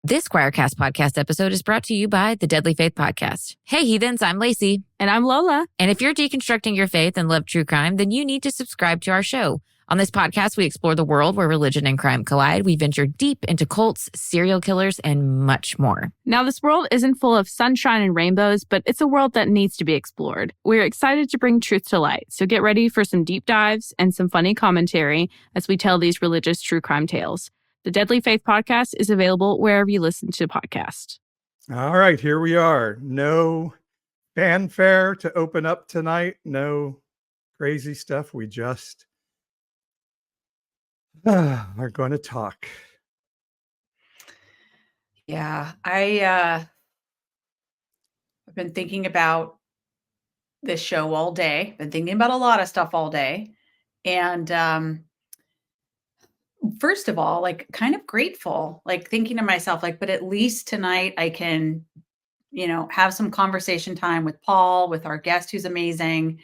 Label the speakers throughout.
Speaker 1: This Squirecast podcast episode is brought to you by the Deadly Faith Podcast. Hey, heathens, I'm Lacey.
Speaker 2: And I'm Lola.
Speaker 1: And if you're deconstructing your faith and love true crime, then you need to subscribe to our show. On this podcast, we explore the world where religion and crime collide. We venture deep into cults, serial killers, and much more.
Speaker 2: Now, this world isn't full of sunshine and rainbows, but it's a world that needs to be explored. We're excited to bring truth to light, so get ready for some deep dives and some funny commentary as we tell these religious true crime tales. The Deadly Faith Podcast is available wherever you listen to podcasts.
Speaker 3: All right, here we are. No fanfare to open up tonight. No crazy stuff. We just are going to talk.
Speaker 4: Yeah, I've been thinking about this show all day. Been thinking about a lot of stuff all day. And first of all, like kind of grateful, like thinking to myself, like, but at least tonight I can, have some conversation time with Paul, with our guest who's amazing,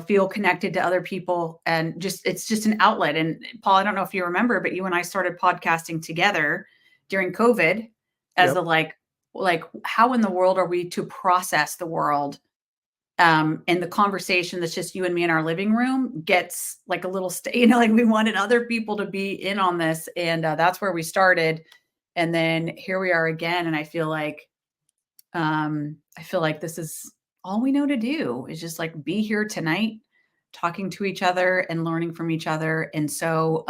Speaker 4: feel connected to other people, and it's just an outlet. And Paul, I don't know if you remember, but you and I started podcasting together during COVID as
Speaker 3: Yep.
Speaker 4: like how in the world are we to process the world? And the conversation that's just you and me in our living room gets like a little, like we wanted other people to be in on this. And that's where we started. And then here we are again. And I feel like this is all we know to do is just like be here tonight, talking to each other and learning from each other. And so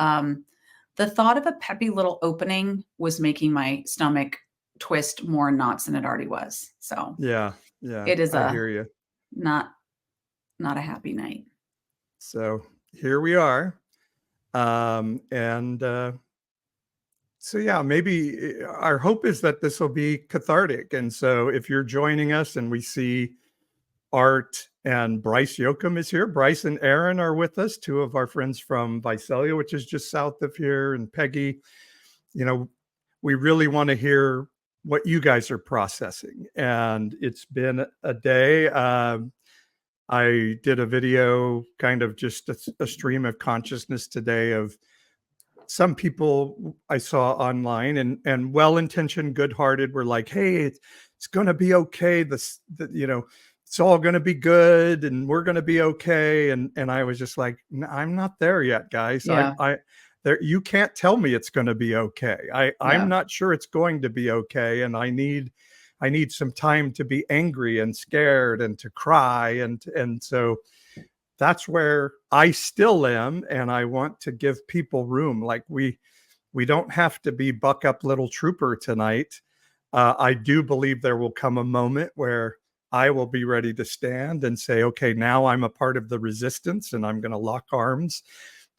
Speaker 4: the thought of a peppy little opening was making my stomach twist more knots than it already was. So
Speaker 3: Yeah.
Speaker 4: it is
Speaker 3: I hear you.
Speaker 4: not a happy night.
Speaker 3: So here we are. So yeah, maybe our hope is that this will be cathartic. And so if you're joining us and we see Art and Bryce Yoakum is here. Bryce and Aaron are with us, two of our friends from Visalia, which is just south of here, and Peggy. We really want to hear what you guys are processing. And it's been a day. I did a video, kind of just a stream of consciousness today of some people I saw online and well-intentioned, good-hearted were like, hey, it's going to be okay. It's all going to be good and we're going to be okay. And I was just like, I'm not there yet, guys.
Speaker 4: Yeah.
Speaker 3: You can't tell me it's going to be okay. I'm not sure it's going to be okay. And I need some time to be angry and scared and to cry. And so that's where I still am. And I want to give people room. Like we don't have to be buck up little trooper tonight. I do believe there will come a moment where I will be ready to stand and say, okay, now I'm a part of the resistance and I'm going to lock arms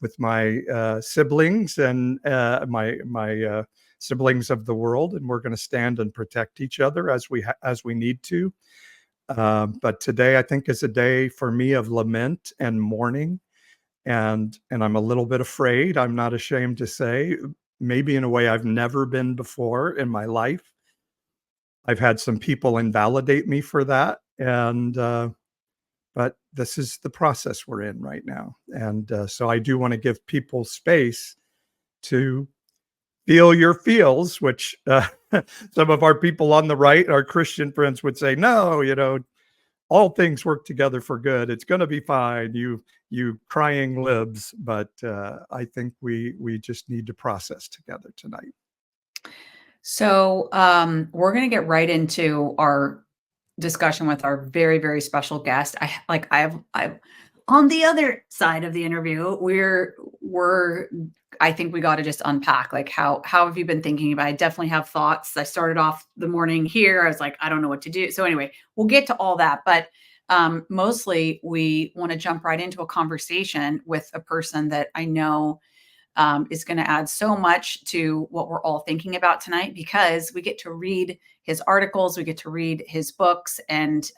Speaker 3: with my siblings and my siblings of the world. And we're going to stand and protect each other as we need to. But today I think is a day for me of lament and mourning. And I'm a little bit afraid. I'm not ashamed to say, maybe in a way I've never been before in my life. I've had some people invalidate me for that. But this is the process we're in right now. And so I do want to give people space to feel your feels, which some of our people on the right, our Christian friends would say, no, all things work together for good. It's going to be fine. You crying libs. But I think we just need to process together tonight.
Speaker 4: So we're going to get right into our discussion with our very, very special guest. I've on the other side of the interview, I think we got to just unpack, like, how have you been thinking about it? I definitely have thoughts. I started off the morning here. I was like, I don't know what to do. So anyway, we'll get to all that. But mostly we want to jump right into a conversation with a person that I know is going to add so much to what we're all thinking about tonight, because we get to read his articles, we get to read his books, and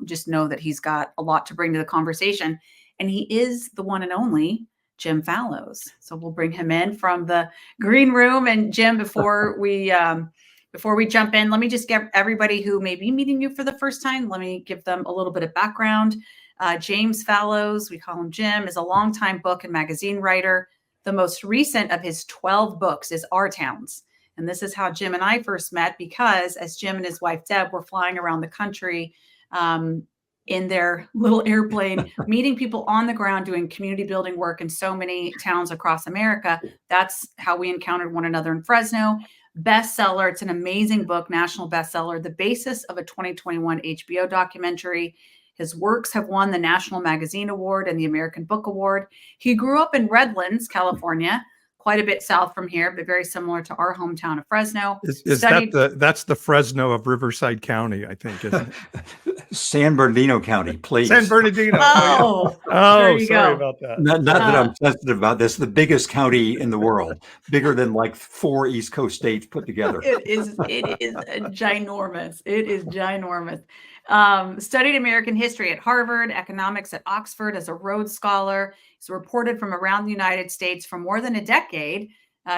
Speaker 4: just know that he's got a lot to bring to the conversation. And he is the one and only Jim Fallows. So we'll bring him in from the green room. And Jim, before we jump in, let me just give everybody who may be meeting you for the first time, let me give them a little bit of background. James Fallows, we call him Jim, is a longtime book and magazine writer. The most recent of his 12 books is Our Towns, And this is how Jim and I first met, because as Jim and his wife, Deb, were flying around the country in their little airplane, meeting people on the ground, doing community building work in so many towns across America. That's how we encountered one another in Fresno. Bestseller. It's an amazing book, national bestseller, the basis of a 2021 HBO documentary. His works have won the National Magazine Award and the American Book Award. He grew up in Redlands, California, quite a bit south from here, but very similar to our hometown of Fresno.
Speaker 3: That's the Fresno of Riverside County, I think, isn't it?
Speaker 5: San Bernardino County, please.
Speaker 3: San Bernardino.
Speaker 4: Oh,
Speaker 3: sorry
Speaker 4: go.
Speaker 3: about that.
Speaker 5: Not that I'm sensitive about this. The biggest county in the world, bigger than like 4 East Coast states put together.
Speaker 4: It is ginormous. It is ginormous. Studied American history at Harvard, economics at Oxford as a Rhodes Scholar. He's reported from around the United States for more than a decade.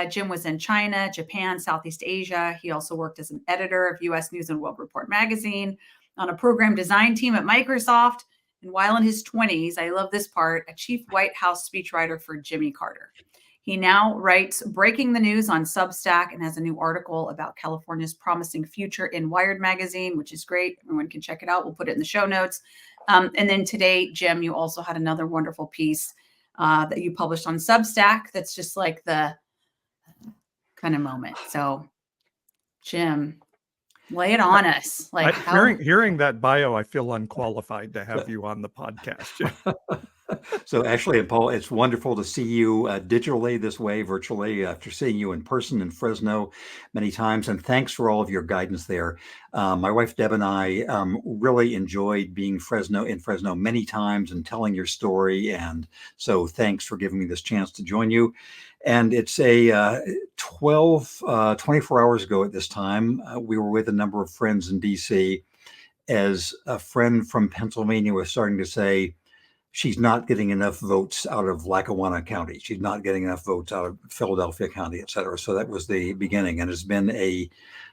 Speaker 4: Jim was in China, Japan, Southeast Asia. He also worked as an editor of U.S. News and World Report magazine, on a program design team at Microsoft. And while in his 20s, I love this part, a chief White House speechwriter for Jimmy Carter. He now writes Breaking the News on Substack and has a new article about California's promising future in Wired magazine, which is great. Everyone can check it out. We'll put it in the show notes. And then today, Jim, you also had another wonderful piece that you published on Substack. That's just like the kind of moment. So, Jim, lay it on us. Like
Speaker 3: hearing that bio, I feel unqualified to have you on the podcast, Jim.
Speaker 5: So Ashley and Paul, it's wonderful to see you digitally this way, virtually, after seeing you in person in Fresno many times. And thanks for all of your guidance there. My wife, Deb, and I really enjoyed being in Fresno many times and telling your story. And so thanks for giving me this chance to join you. And it's a 24 hours ago at this time, we were with a number of friends in DC as a friend from Pennsylvania was starting to say, she's not getting enough votes out of Lackawanna County. She's not getting enough votes out of Philadelphia County, et cetera. So that was the beginning. And it's been a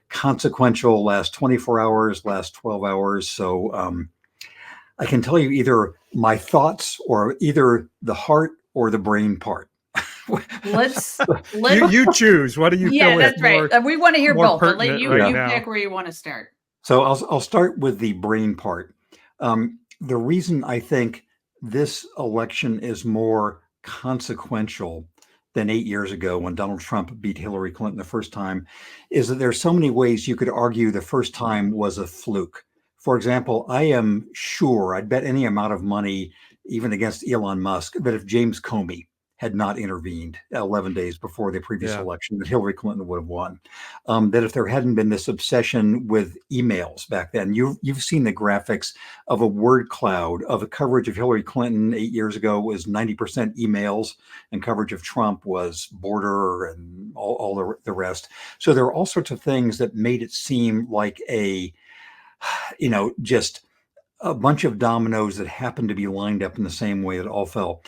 Speaker 5: consequential last 24 hours, last 12 hours. So I can tell you either my thoughts or either the heart or the brain part.
Speaker 4: Let's
Speaker 3: you choose. What do you feel?
Speaker 4: That's right. We want to hear both, but let you
Speaker 3: right
Speaker 4: pick where you want to start.
Speaker 5: So I'll start with the brain part. The reason I think this election is more consequential than 8 years ago when Donald Trump beat Hillary Clinton the first time is that there's so many ways you could argue the first time was a fluke. For example, I am sure, I'd bet any amount of money, even against Elon Musk, that if James Comey had not intervened 11 days before the previous election, that Hillary Clinton would have won. That if there hadn't been this obsession with emails back then, you've seen the graphics of a word cloud of a coverage of Hillary Clinton 8 years ago was 90% emails, and coverage of Trump was border and all the rest. So there are all sorts of things that made it seem like just a bunch of dominoes that happened to be lined up in the same way that all fell.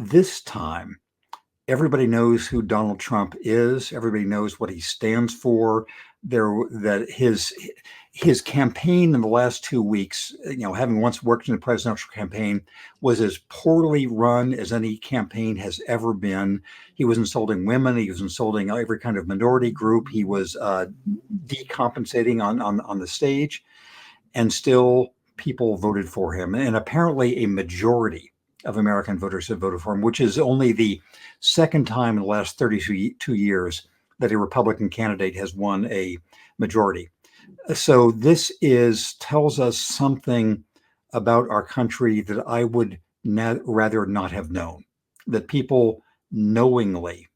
Speaker 5: This time, everybody knows who Donald Trump is. Everybody knows what he stands for. That his campaign in the last 2 weeks, having once worked in the presidential campaign, was as poorly run as any campaign has ever been. He was insulting women. He was insulting every kind of minority group. He was decompensating on the stage, and still people voted for him. And apparently a majority of American voters have voted for him, which is only the second time in the last 32 years that a Republican candidate has won a majority. So this tells us something about our country that I would rather not have known, that people knowingly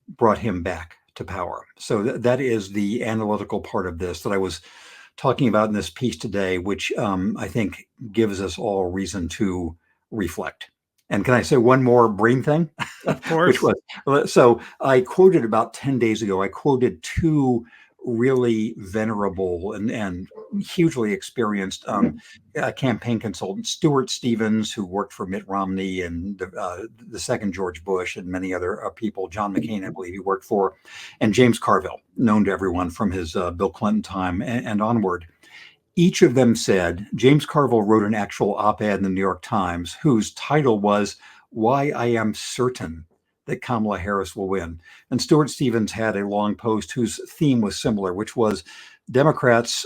Speaker 5: brought him back to power. So that is the analytical part of this that I was talking about in this piece today, which I think gives us all reason to reflect. And can I say one more brain thing?
Speaker 3: Of course.
Speaker 5: So I quoted about 10 days ago, I quoted two really venerable and hugely experienced campaign consultants, Stuart Stevens, who worked for Mitt Romney and the second George Bush and many other people, John McCain, I believe he worked for, and James Carville, known to everyone from his Bill Clinton time and onward. Each of them said, James Carville wrote an actual op-ed in the New York Times whose title was, "Why I Am Certain that Kamala Harris will win. And Stuart Stevens had a long post whose theme was similar, which was Democrats,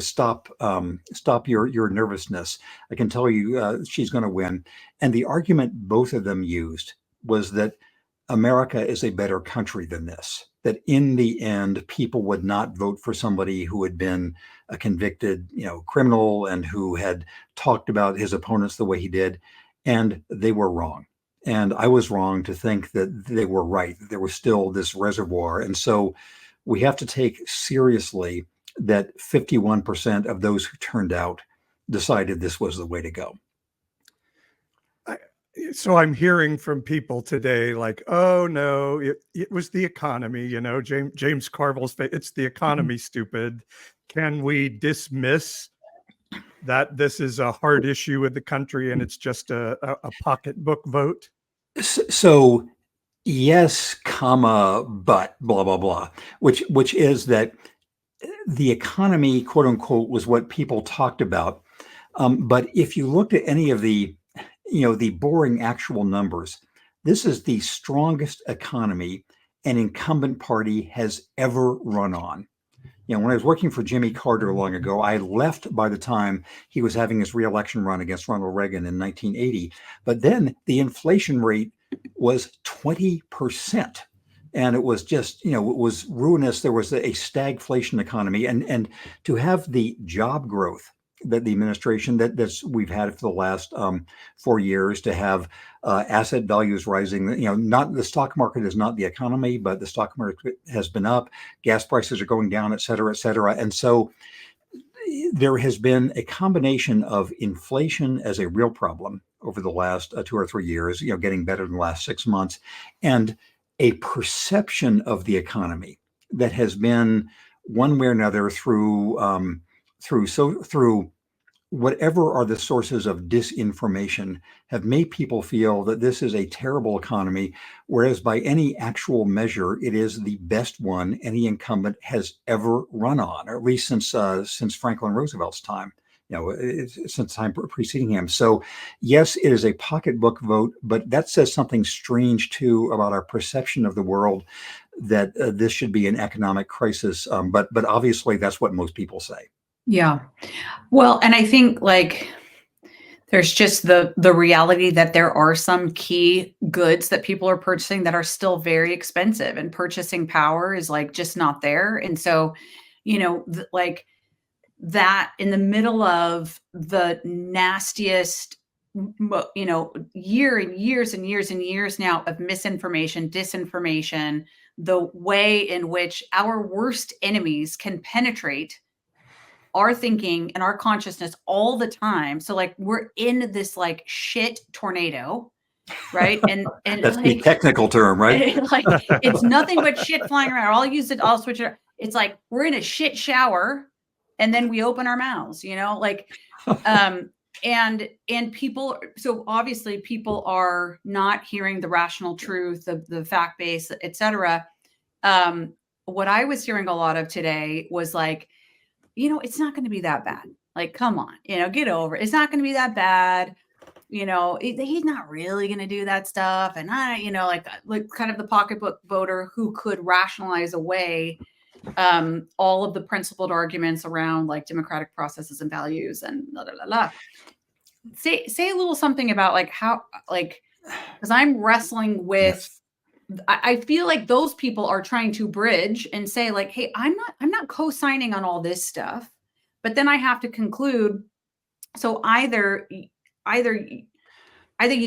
Speaker 5: stop your nervousness. I can tell you she's going to win. And the argument both of them used was that America is a better country than this, that in the end, people would not vote for somebody who had been a convicted, criminal and who had talked about his opponents the way he did. And they were wrong. And I was wrong to think that they were right, that there was still this reservoir. And so we have to take seriously that 51% of those who turned out decided this was the way to go.
Speaker 3: So I'm hearing from people today like, oh no, it was the economy, James Carville's, it's the economy, stupid. Can we dismiss that this is a hard issue with the country and it's just a pocketbook vote?
Speaker 5: So yes, comma, but blah, blah, blah, which is that the economy, quote unquote, was what people talked about. But if you looked at any of the boring actual numbers, this is the strongest economy an incumbent party has ever run on. When I was working for Jimmy Carter long ago, I left by the time he was having his reelection run against Ronald Reagan in 1980. But then the inflation rate was 20%. And it was just, it was ruinous. There was a stagflation economy. And to have the job growth that the administration that's we've had for the last 4 years, to have asset values rising, not the stock market is not the economy, but the stock market has been up, gas prices are going down, et cetera, et cetera. And so there has been a combination of inflation as a real problem over the last 2 or 3 years, getting better in the last 6 months, and a perception of the economy that has been one way or another through whatever are the sources of disinformation have made people feel that this is a terrible economy, whereas by any actual measure, it is the best one any incumbent has ever run on, or at least since Franklin Roosevelt's time, since time preceding him. So yes, it is a pocketbook vote, but that says something strange too about our perception of the world, that this should be an economic crisis. But obviously that's what most people say.
Speaker 4: Yeah. Well, and I think there's just the reality that there are some key goods that people are purchasing that are still very expensive, and purchasing power is just not there. And so, that in the middle of the nastiest, year and years and years and years now of misinformation, disinformation, the way in which our worst enemies can penetrate our thinking and our consciousness all the time. So we're in this shit tornado, right? And
Speaker 5: that's the technical term, right?
Speaker 4: It's nothing but shit flying around. I'll use it. I'll switch it. It's we're in a shit shower, and then we open our mouths. And people. So obviously, people are not hearing the rational truth, the fact base, etc. What I was hearing a lot of today was it's not going to be that bad. Come on, get over it. It's not going to be that bad. He's not really going to do that stuff. And kind of the pocketbook voter who could rationalize away all of the principled arguments around democratic processes and values and la la la la. Say a little something about how because I'm wrestling with. Yes. I feel like those people are trying to bridge and say hey, I'm not co-signing on all this stuff, but then I have to conclude. So either you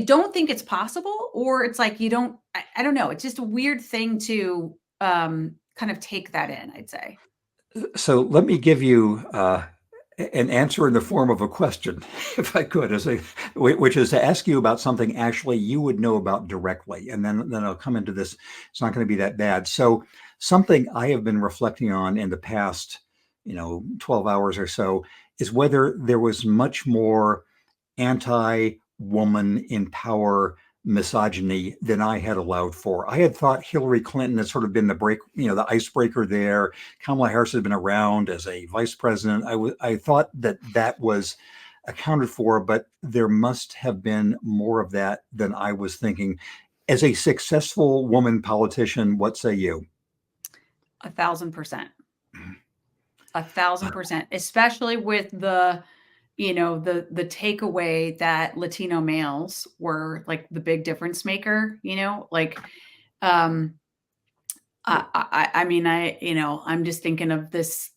Speaker 4: don't think it's possible, or it's you don't, I don't know. It's just a weird thing to kind of take that in, I'd say.
Speaker 5: So let me give you an answer in the form of a question, if I could, which is to ask you about something actually you would know about directly. And then I'll come into this. It's not going to be that bad. So something I have been reflecting on in the past, 12 hours or so, is whether there was much more anti-woman in power misogyny than I had allowed for. I had thought Hillary Clinton had sort of been the icebreaker there. Kamala Harris had been around as a vice president. I thought that was accounted for, but there must have been more of that than I was thinking. As a successful woman politician, what say you?
Speaker 4: 1,000%. 1,000%, especially with the takeaway that Latino males were like the big difference maker, I'm just thinking of this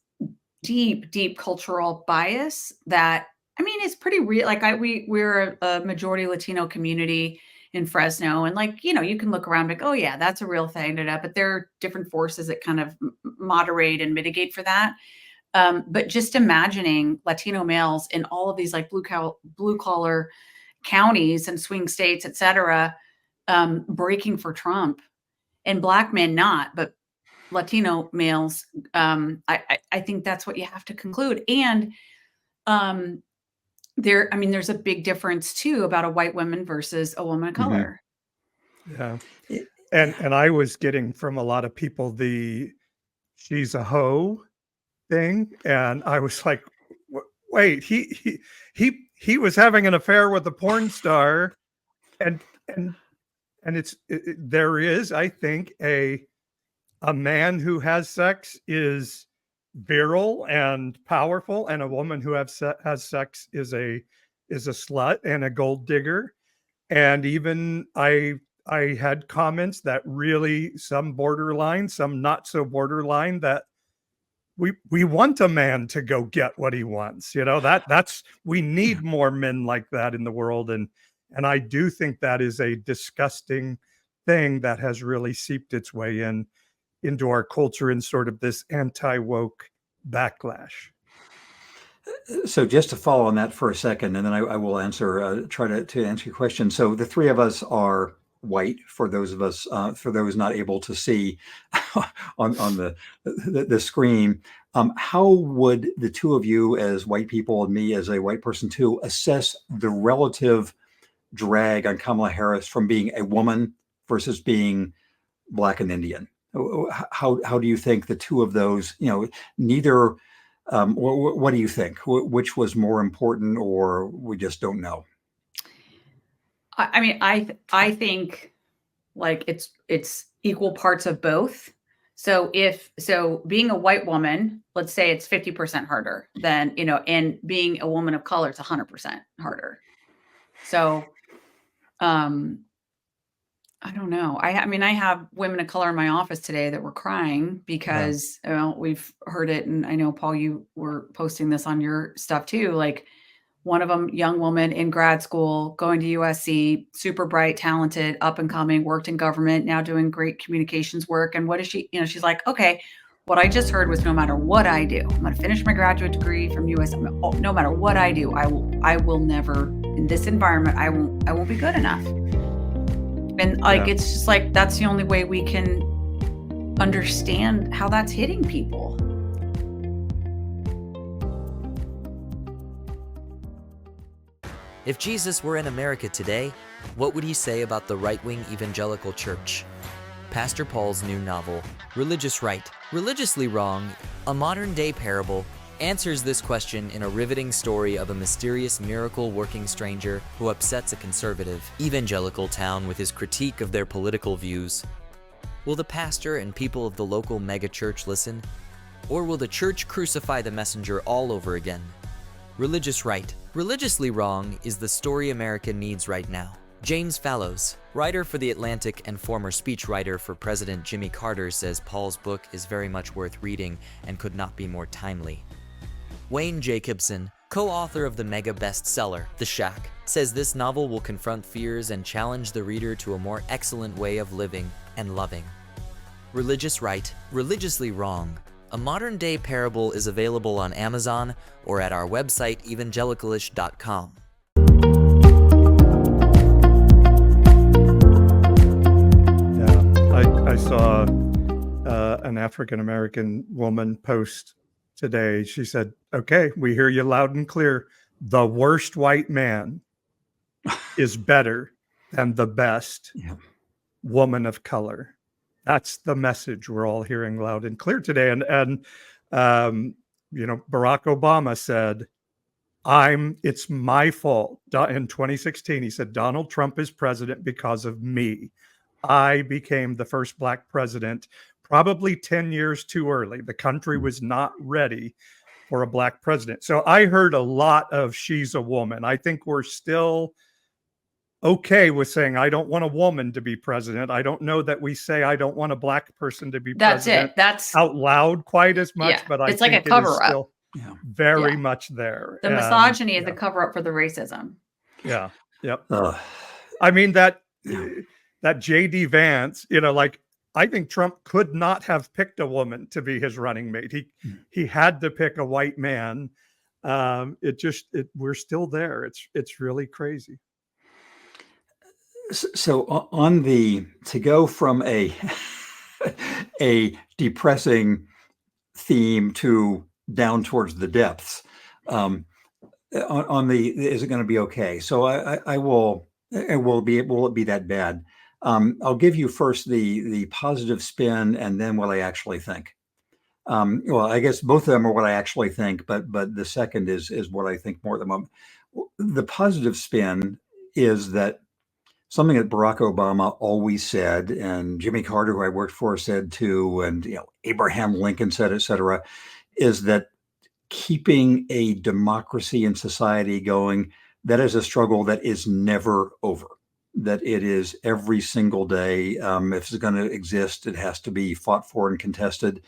Speaker 4: deep, deep cultural bias that, it's pretty real. Like we're a majority Latino community in Fresno, and you can look around like, oh yeah, that's a real thing, but there are different forces that kind of moderate and mitigate for that. But just imagining Latino males in all of these like blue collar counties and swing states, et cetera, breaking for Trump, and Black men not, but Latino males. I think that's what you have to conclude. And there's a big difference too about a white woman versus a woman of color.
Speaker 3: Yeah. And I was getting from a lot of people the she's a hoe thing, and I was like, wait, he was having an affair with a porn star, and there is, I think, a man who has sex is virile and powerful, and a woman who has sex is a slut and a gold digger. And even I had comments that really, some borderline, some not so borderline, that we want a man to go get what he wants. That's we need more men like that in the world. And I do think that is a disgusting thing that has really seeped its way into our culture in sort of this anti-woke backlash.
Speaker 5: So just to follow on that for a second, and then I will try to answer your question. So the three of us are white, for those not able to see on the screen. How would the two of you as white people and me as a white person too assess the relative drag on Kamala Harris from being a woman versus being Black and Indian? How do you think the two of those, neither, what do you think? Which was more important, or we just don't know?
Speaker 4: I think like it's equal parts of both. So being a white woman, let's say it's 50% harder than, and being a woman of color, it's 100% harder. So, I don't know. I have women of color in my office today that were crying because we've heard it. And I know, Paul, you were posting this on your stuff too. Like one of them, young woman in grad school, going to USC, super bright, talented, up and coming, worked in government, now doing great communications work. And what is she, she's like, okay, what I just heard was no matter what I do, I'm going to finish my graduate degree from USC. No matter what I do, I will never, in this environment, I won't be good enough. And it's just like, that's the only way we can understand how that's hitting people.
Speaker 6: If Jesus were in America today, what would he say about the right-wing evangelical church? Pastor Paul's new novel, Religious Right, Religiously Wrong, a modern-day parable, answers this question in a riveting story of a mysterious miracle-working stranger who upsets a conservative, evangelical town with his critique of their political views. Will the pastor and people of the local megachurch listen? Or will the church crucify the messenger all over again? Religious Right, Religiously Wrong is the story America needs right now. James Fallows, writer for The Atlantic and former speechwriter for President Jimmy Carter, says Paul's book is very much worth reading and could not be more timely. Wayne Jacobson, co-author of the mega bestseller, The Shack, says this novel will confront fears and challenge the reader to a more excellent way of living and loving. Religious Right, Religiously Wrong, a modern-day parable is available on Amazon or at our website, Evangelicalish.com.
Speaker 3: Yeah, I saw an African-American woman post today. She said, okay, we hear you loud and clear. The worst white man is better than the best woman of color. That's the message we're all hearing loud and clear today. And Barack Obama said, it's my fault. In 2016, he said, Donald Trump is president because of me. I became the first Black president, probably 10 years too early. The country was not ready for a Black president. So I heard a lot of she's a woman. I think we're still okay with saying, I don't want a woman to be president. I don't know that we say, I don't want a Black person to be
Speaker 4: That's
Speaker 3: president
Speaker 4: it. That's
Speaker 3: out loud quite as much,
Speaker 4: yeah.
Speaker 3: but I
Speaker 4: It's like a
Speaker 3: think it is
Speaker 4: cover up.
Speaker 3: still very much there.
Speaker 4: The misogyny is a cover up for the racism.
Speaker 3: Yeah. Yep. I mean, that JD Vance, like, I think Trump could not have picked a woman to be his running mate. He had to pick a white man. We're still there. It's really crazy.
Speaker 5: So to go from a depressing theme to down towards the depths, is it going to be okay? So will it be that bad? I'll give you first the positive spin and then what I actually think. Well, I guess both of them are what I actually think, but the second is what I think more at the moment. The positive spin is that something that Barack Obama always said, and Jimmy Carter, who I worked for, said too, and Abraham Lincoln said, et cetera, is that keeping a democracy and society going, that is a struggle that is never over. That it is every single day. If it's going to exist, it has to be fought for and contested.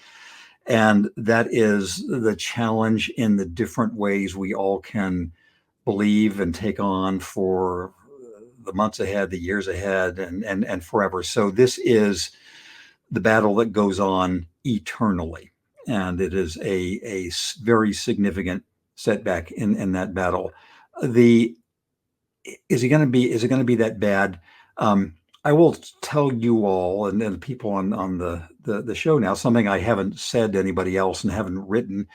Speaker 5: And that is the challenge in the different ways we all can believe and take on for the months ahead, the years ahead, and forever. So this is the battle that goes on eternally. And it is a very significant setback in that battle. Is it going to be that bad? I will tell you all and the people on the show now something I haven't said to anybody else and haven't written.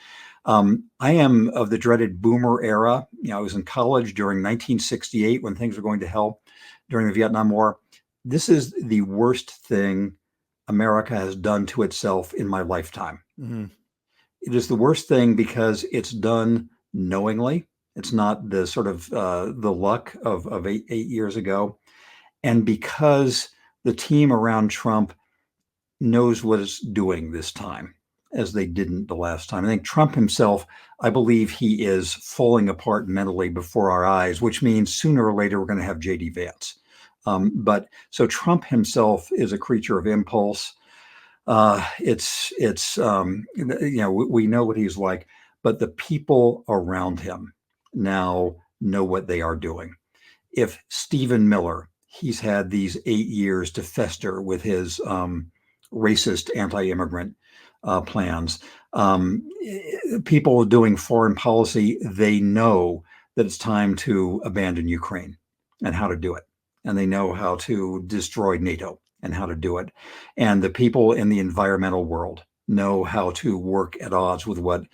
Speaker 5: I am of the dreaded boomer era. I was in college during 1968 when things were going to hell during the Vietnam War. This is the worst thing America has done to itself in my lifetime. Mm-hmm. It is the worst thing because it's done knowingly. It's not the sort of the luck of eight years ago. And because the team around Trump knows what it's doing this time, as they didn't the last time. I think Trump himself, I believe he is falling apart mentally before our eyes, which means sooner or later we're going to have JD Vance. But so Trump himself is a creature of impulse. We know what he's like, but the people around him now know what they are doing. If Stephen Miller, he's had these 8 years to fester with his racist anti-immigrant plans. People doing foreign policy, they know that it's time to abandon Ukraine and how to do it. And they know how to destroy NATO and how to do it. And the people in the environmental world know how to work at odds with what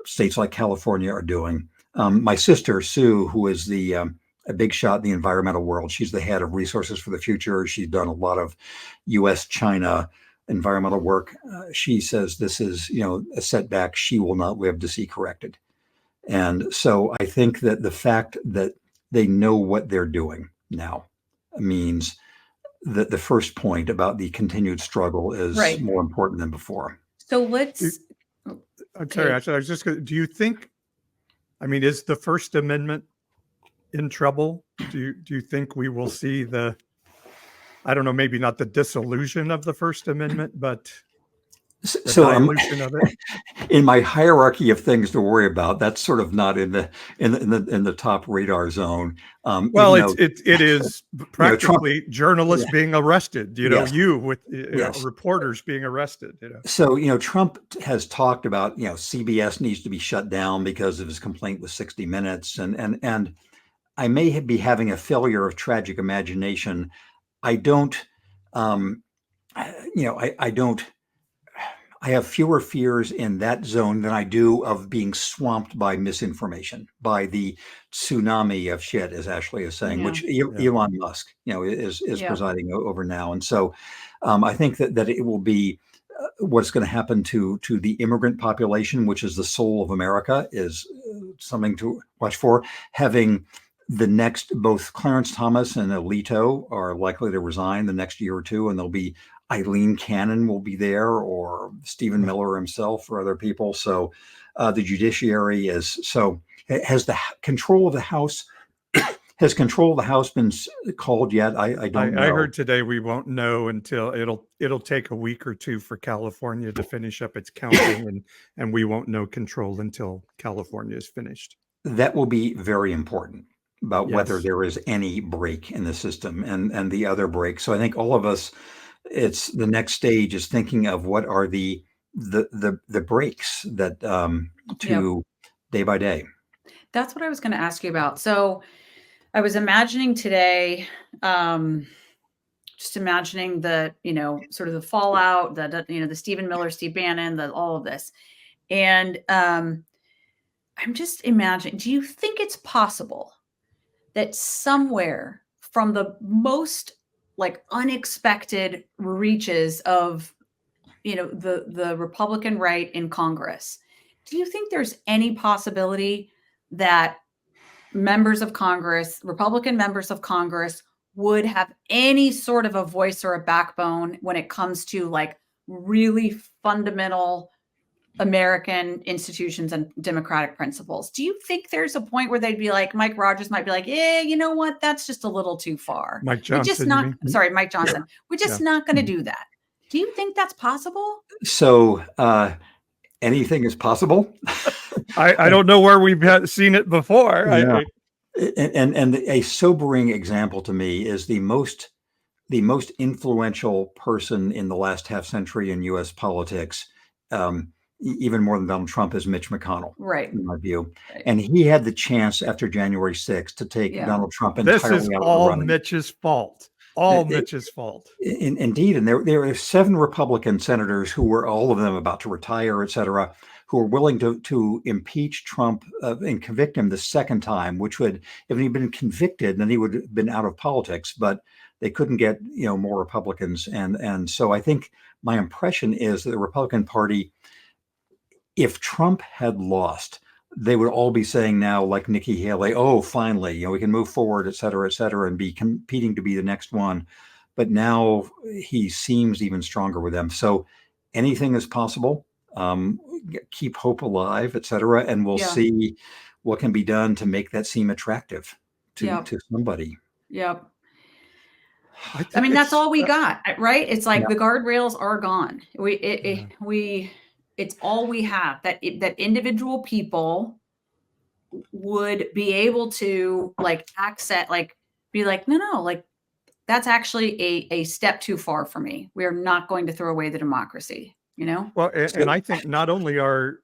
Speaker 5: states like California are doing. My sister, Sue, who is a big shot in the environmental world, she's the head of Resources for the Future. She's done a lot of U.S.-China environmental work. She says this is, a setback she will not live to see corrected. And so I think that the fact that they know what they're doing now means that the first point about the continued struggle is more important than before.
Speaker 4: So let's...
Speaker 3: I'm sorry, actually, I was just going to, do you think, is the First Amendment in trouble? Do you think we will see I don't know, maybe not the dissolution of the First Amendment, but the dilution of it?
Speaker 5: In my hierarchy of things to worry about, that's sort of not in the top radar zone.
Speaker 3: Well, it is practically journalists being arrested. Reporters being arrested.
Speaker 5: So Trump has talked about CBS needs to be shut down because of his complaint with 60 Minutes, and I may be having a failure of tragic imagination. I don't. I have fewer fears in that zone than I do of being swamped by misinformation, by the tsunami of shit, as Ashley is saying, which Elon Musk, is presiding over now. And so I think that it will be what's going to happen to the immigrant population, which is the soul of America, is something to watch for. Having the next, both Clarence Thomas and Alito are likely to resign the next year or two, and there'll be Eileen Cannon will be there, or Stephen Miller himself, or other people. So the judiciary has the control of the House. Has control of the House been called yet? I don't know.
Speaker 3: I heard today we won't know until it'll take a week or two for California to finish up its counting, and we won't know control until California is finished.
Speaker 5: That will be very important about whether
Speaker 3: Yes.
Speaker 5: there is any break in the system and the other breaks. So I think all of us, it's the next stage is thinking of what are the breaks that to day by day.
Speaker 4: That's what I was going to ask you about. So I was imagining today, just imagining the, sort of the fallout, the Stephen Miller, Steve Bannon, all of this. And I'm just imagining, do you think it's possible that somewhere from the most unexpected reaches of, the Republican right in Congress, do you think there's any possibility that members of Congress, Republican members of Congress, would have any sort of a voice or a backbone when it comes to really fundamental American institutions and democratic principles? Do you think there's a point where they'd be like, Mike Rogers might be like, yeah, you know what? That's just a little too far.
Speaker 3: Mike Johnson.
Speaker 4: Mike Johnson. We're just not going to do that. Do you think that's possible?
Speaker 5: So anything is possible.
Speaker 3: I don't know where we've seen it before.
Speaker 5: Yeah. And a sobering example to me is the most influential person in the last half century in U.S. politics, even more than Donald Trump, is Mitch McConnell,
Speaker 4: right?
Speaker 5: In my view,
Speaker 4: right.
Speaker 5: And he had the chance after January 6th to take Donald Trump entirely out of the running.
Speaker 3: This is all Mitch's fault. Mitch's fault.
Speaker 5: Indeed, and there are 7 Republican senators who were, all of them, about to retire, et cetera, who were willing to impeach Trump and convict him the second time, which would, if he'd been convicted, then he would have been out of politics. But they couldn't get more Republicans, and so I think my impression is that the Republican Party, if Trump had lost, they would all be saying now, like Nikki Haley, oh, finally, we can move forward, et cetera, and be competing to be the next one. But now he seems even stronger with them. So anything is possible. Keep hope alive, et cetera, and we'll see what can be done to make that seem attractive to somebody.
Speaker 4: Yep. I mean, that's all we got, right? It's like the guardrails are gone. It's all we have. That individual people would be able to access, be like, no, that's actually a step too far for me. We are not going to throw away the democracy.
Speaker 3: Well, and I think not only are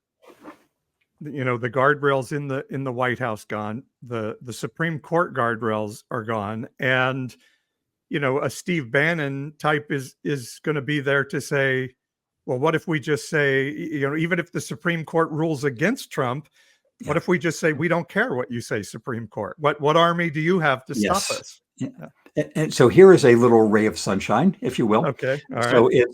Speaker 3: the guardrails in the White House gone, the Supreme Court guardrails are gone, and a Steve Bannon type is going to be there to say, well, what if we just say, even if the Supreme Court rules against Trump, what if we just say, we don't care what you say, Supreme Court? What army do you have to stop us?
Speaker 5: Yeah. And so here is a little ray of sunshine, if you will.
Speaker 3: Okay. All right.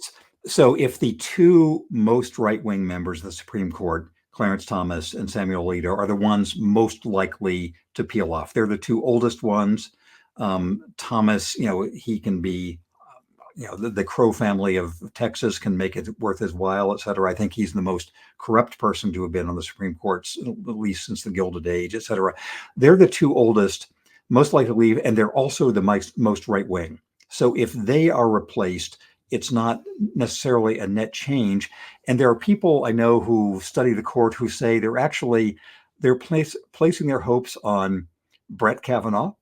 Speaker 5: So if the 2 most right-wing members of the Supreme Court, Clarence Thomas and Samuel Alito, are the ones most likely to peel off, they're the 2 oldest ones. Thomas, he can be, the Crow family of Texas can make it worth his while, et cetera. I think he's the most corrupt person to have been on the Supreme Court, at least since the Gilded Age, et cetera. They're the 2 oldest, most likely to leave, and they're also the most right-wing. So if they are replaced, it's not necessarily a net change. And there are people I know who study the court who say they're placing their hopes on Brett Kavanaugh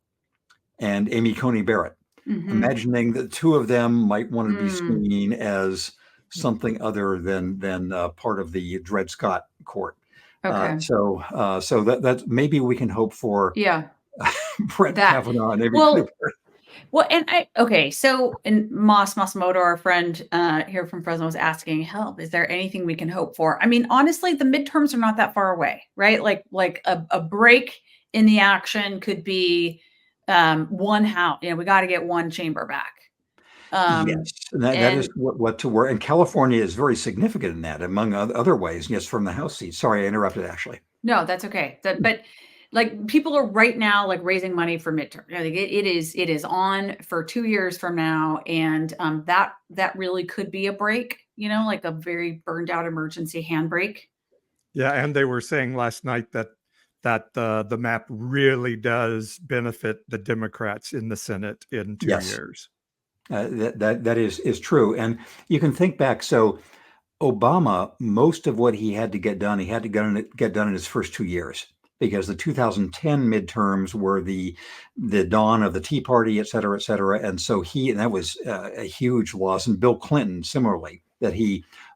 Speaker 5: and Amy Coney Barrett, imagining that 2 of them might want to be seen as something other than part of the Dred Scott court.
Speaker 4: Okay.
Speaker 5: So that maybe we can hope for Brett Kavanaugh and Amy Coney Barrett.
Speaker 4: Well, and Moss Masamoto, our friend here from Fresno, was asking, help, is there anything we can hope for? I mean, honestly, the midterms are not that far away, right? Like a break in the action could be one house. We got to get one chamber back.
Speaker 5: Yes, that is what to work. And California is very significant in that, among other ways. Yes, from the House seat. Sorry, I interrupted, Ashley.
Speaker 4: No, that's okay. But like people are right now like raising money for midterm. Like it is on for 2 years from now, and that really could be a break, like a very burned out emergency handbrake.
Speaker 3: Yeah, and they were saying last night that the map really does benefit the Democrats in the Senate in 2
Speaker 5: Yes.
Speaker 3: years.
Speaker 5: That is true. And you can think back. So Obama, most of what he had to get done, he had to get done in his first 2 years, because the 2010 midterms were the dawn of the Tea Party, et cetera, et cetera. And so and that was a huge loss. And Bill Clinton, similarly, that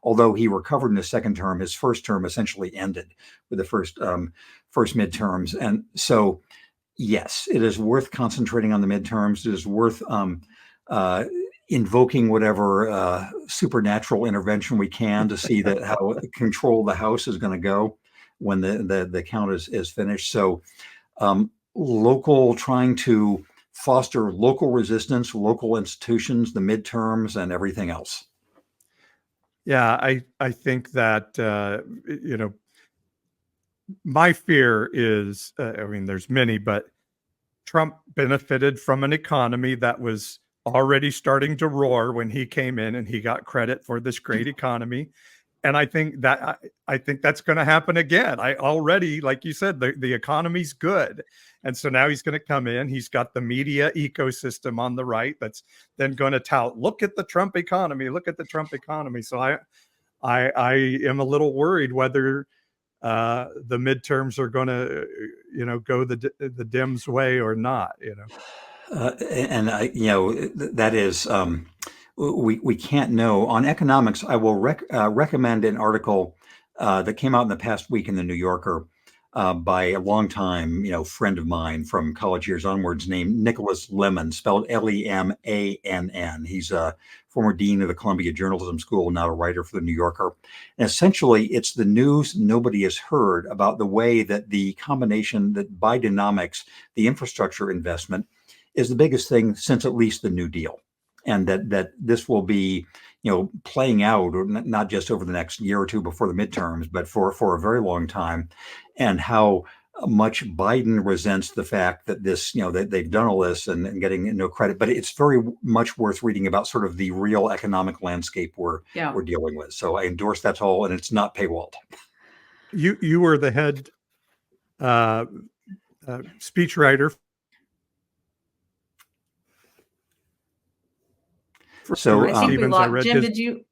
Speaker 5: although he recovered in his second term, his first term essentially ended with the first midterms. And so, yes, it is worth concentrating on the midterms. It is worth invoking whatever supernatural intervention we can to see that how control the House is going to go when the count is finished. So trying to foster local resistance, local institutions, the midterms, and everything else.
Speaker 3: Yeah, I think that, my fear is, there's many, but Trump benefited from an economy that was already starting to roar when he came in, and he got credit for this great economy. And I think that's going to happen again. Like you said, the economy's good. And so now he's going to come in. He's got the media ecosystem on the right that's then going to tout, look at the Trump economy, look at the Trump economy. So I am a little worried whether the midterms are going to, go the Dems' way or not,
Speaker 5: And that is, we can't know. On economics, I will recommend an article that came out in the past week in the New Yorker by a longtime, friend of mine from college years onwards, named Nicholas Lemann, spelled Lemann. He's a former dean of the Columbia Journalism School, now a writer for the New Yorker. And essentially, it's the news nobody has heard about the way that the combination, that Bidenomics, the infrastructure investment, is the biggest thing since at least the New Deal. And that this will be, playing out, or not just over the next year or two before the midterms, but for a very long time, and how much Biden resents the fact that this, that they've done all this and getting no credit. But it's very much worth reading about sort of the real economic landscape we're dealing with. So I endorse that all, and it's not paywalled.
Speaker 3: You were the head speechwriter.
Speaker 5: So
Speaker 4: I think we lost Jim. Did you?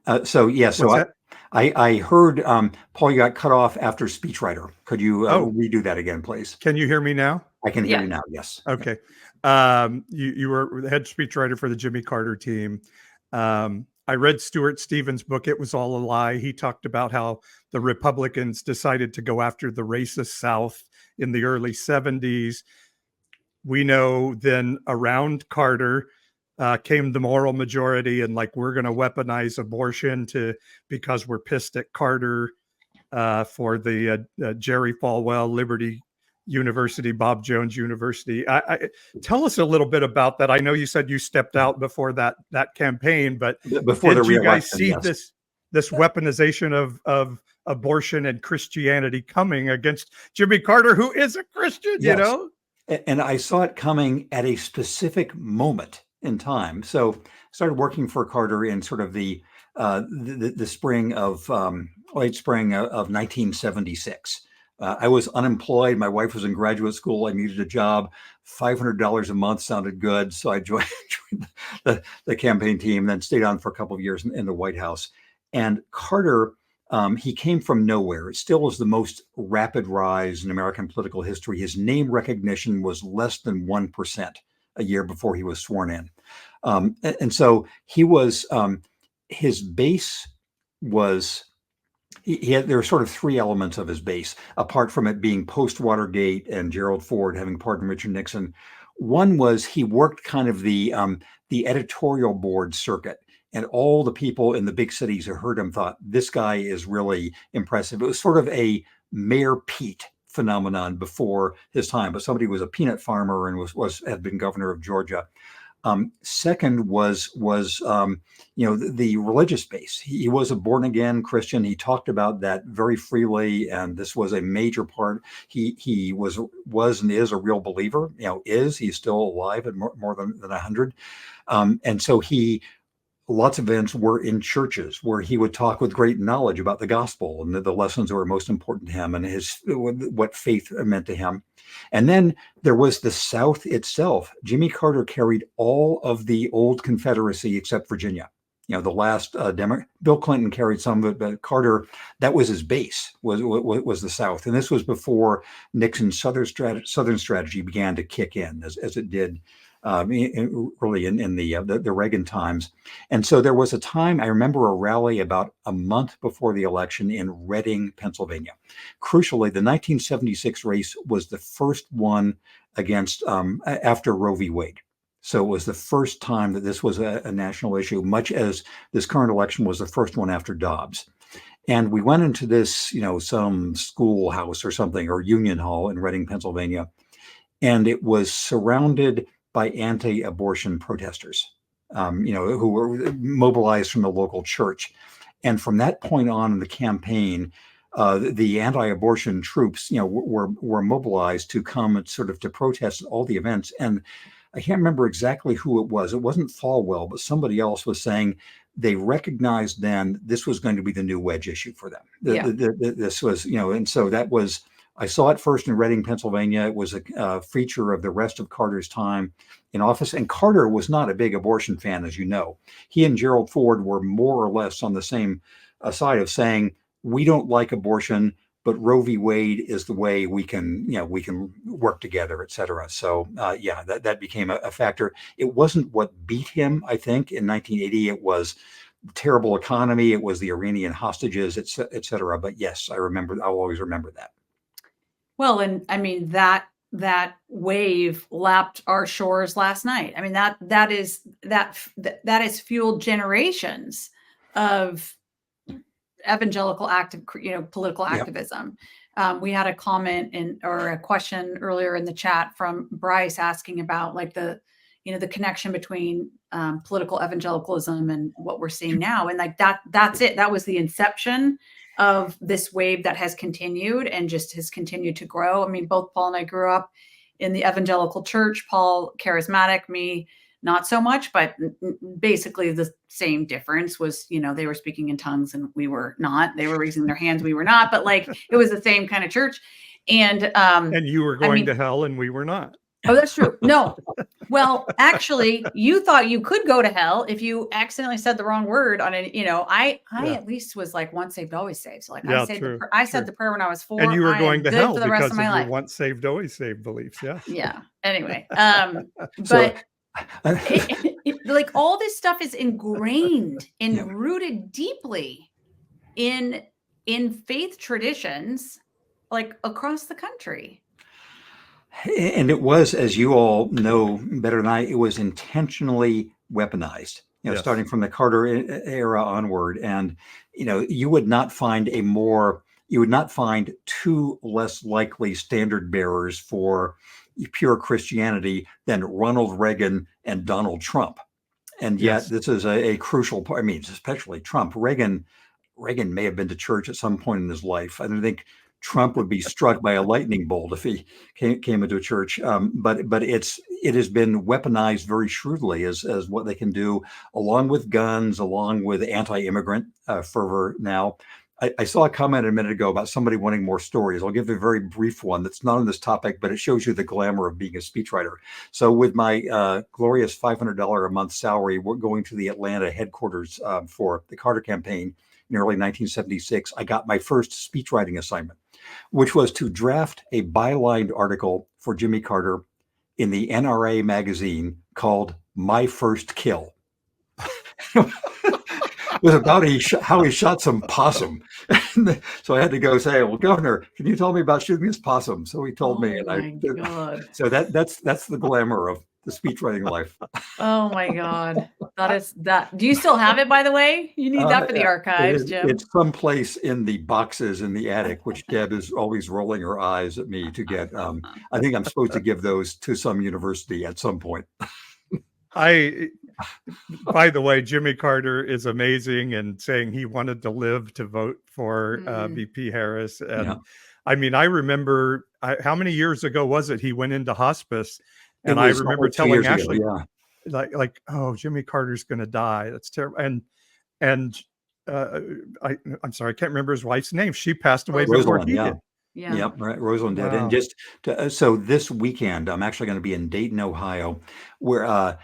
Speaker 5: I heard, Paul, you got cut off after speechwriter. Could you redo that again, please?
Speaker 3: Can you hear me now?
Speaker 5: I can hear you now. Yes.
Speaker 3: Okay. You were the head speechwriter for the Jimmy Carter team. I read Stuart Stevens' book, It Was All a Lie. He talked about how the Republicans decided to go after the racist South in the early 70s. We know then around Carter came the moral majority, and we're going to weaponize abortion because we're pissed at Carter for the Jerry Falwell, Liberty University, Bob Jones University. Tell us a little bit about that. I know you said you stepped out before that campaign, but
Speaker 5: before
Speaker 3: did you guys see this weaponization of abortion and Christianity coming against Jimmy Carter, who is a Christian?
Speaker 5: Yes. And I saw it coming at a specific moment in time. So I started working for Carter in sort of the spring of late spring of 1976. I was unemployed. My wife was in graduate school. I needed a job. $500 a month sounded good, so I joined the campaign team, then stayed on for a couple of years in the White House. And Carter, he came from nowhere. It still is the most rapid rise in American political history. His name recognition was less than 1% a year before he was sworn in. And so he was, his base was, there were sort of three elements of his base, apart from it being post-Watergate and Gerald Ford having pardoned Richard Nixon. One was he worked kind of the editorial board circuit. And all the people in the big cities who heard him thought, this guy is really impressive. It was sort of a Mayor Pete phenomenon before his time, but somebody who was a peanut farmer and had been governor of Georgia. Second was the religious base. He was a born again Christian. He talked about that very freely, and this was a major part. He was and is a real believer. He's still alive at more than 100, and so lots of events were in churches where he would talk with great knowledge about the gospel and the lessons that were most important to him and what faith meant to him. And then there was the South itself. Jimmy Carter carried all of the old Confederacy except Virginia. The last Bill Clinton carried some of it, but Carter, that was his base, was the South. And this was before Nixon's Southern strategy began to kick in, as it did early in the Reagan times. And so there was a time, I remember a rally about a month before the election in Reading, Pennsylvania. Crucially, the 1976 race was the first one after Roe v. Wade. So it was the first time that this was a national issue, much as this current election was the first one after Dobbs. And we went into this, some schoolhouse or something, or Union Hall in Reading, Pennsylvania, and it was surrounded by anti-abortion protesters, who were mobilized from the local church. And from that point on in the campaign, the anti-abortion troops, were mobilized to come and sort of to protest all the events. And I can't remember exactly who it was. It wasn't Falwell, but somebody else was saying they recognized then this was going to be the new wedge issue for them. This was, and so that was, I saw it first in Reading, Pennsylvania. It was a feature of the rest of Carter's time in office. And Carter was not a big abortion fan, as you know. He and Gerald Ford were more or less on the same side of saying, we don't like abortion, but Roe v. Wade is the way we can work together, et cetera. So, that became a factor. It wasn't what beat him, I think, in 1980. It was the terrible economy. It was the Iranian hostages, et cetera. But yes, I'll always remember that.
Speaker 4: Well, and I mean, that wave lapped our shores last night. I mean, that is fueled generations of evangelical political activism. We had a comment or a question earlier in the chat from Bryce asking about like the connection between political evangelicalism and what we're seeing now. And like that's it. That was the inception of this wave that has continued and just has continued to grow. I mean, both Paul and I grew up in the evangelical church. Paul, charismatic, me, not so much, but basically the same difference was, they were speaking in tongues and we were not. They were raising their hands, we were not, but like it was the same kind of church. And
Speaker 3: you were going to hell and we were not.
Speaker 4: Oh, that's true. No. Well, actually, you thought you could go to hell if you accidentally said the wrong word on it. I at least was like once saved, always saved. So like I said the prayer when I was 4.
Speaker 3: And you were going to hell
Speaker 4: for the rest of my life.
Speaker 3: Once saved, always saved beliefs. Yeah.
Speaker 4: Yeah. Anyway, but like all this stuff is ingrained and rooted deeply in faith traditions, like across the country.
Speaker 5: And it was, as you all know better than I, it was intentionally weaponized, starting from the Carter era onward. And, you would not find two less likely standard bearers for pure Christianity than Ronald Reagan and Donald Trump. And yet this is a crucial part. I mean, especially Trump. Reagan may have been to church at some point in his life. I don't think Trump would be struck by a lightning bolt if he came into a church. But it has been weaponized very shrewdly as what they can do, along with guns, along with anti-immigrant fervor now. I saw a comment a minute ago about somebody wanting more stories. I'll give a very brief one that's not on this topic, but it shows you the glamour of being a speechwriter. So with my glorious $500 a month salary, we're going to the Atlanta headquarters for the Carter campaign in early 1976. I got my first speechwriting assignment, which was to draft a bylined article for Jimmy Carter in the NRA magazine called My First Kill. It was about how he shot some possum. So I had to go say, well, Governor, can you tell me about shooting this possum? So he told me. And
Speaker 4: God.
Speaker 5: So that's the glamour of the speechwriting life.
Speaker 4: Oh my God. That. Do you still have it, by the way? You need that for the archives, Jim.
Speaker 5: It's someplace in the boxes in the attic, which Deb is always rolling her eyes at me to get. I think I'm supposed to give those to some university at some point.
Speaker 3: By the way, Jimmy Carter is amazing and saying he wanted to live to vote for VP Harris. And I mean, I remember how many years ago was it? He went into hospice, and I remember telling Ashley, like, oh, Jimmy Carter's going to die. That's terrible. And I'm sorry, I can't remember his wife's name. She passed away before he did.
Speaker 4: Yeah.
Speaker 5: Yep. Right. Rosalind did. And just so this weekend, I'm actually going to be in Dayton, Ohio, where at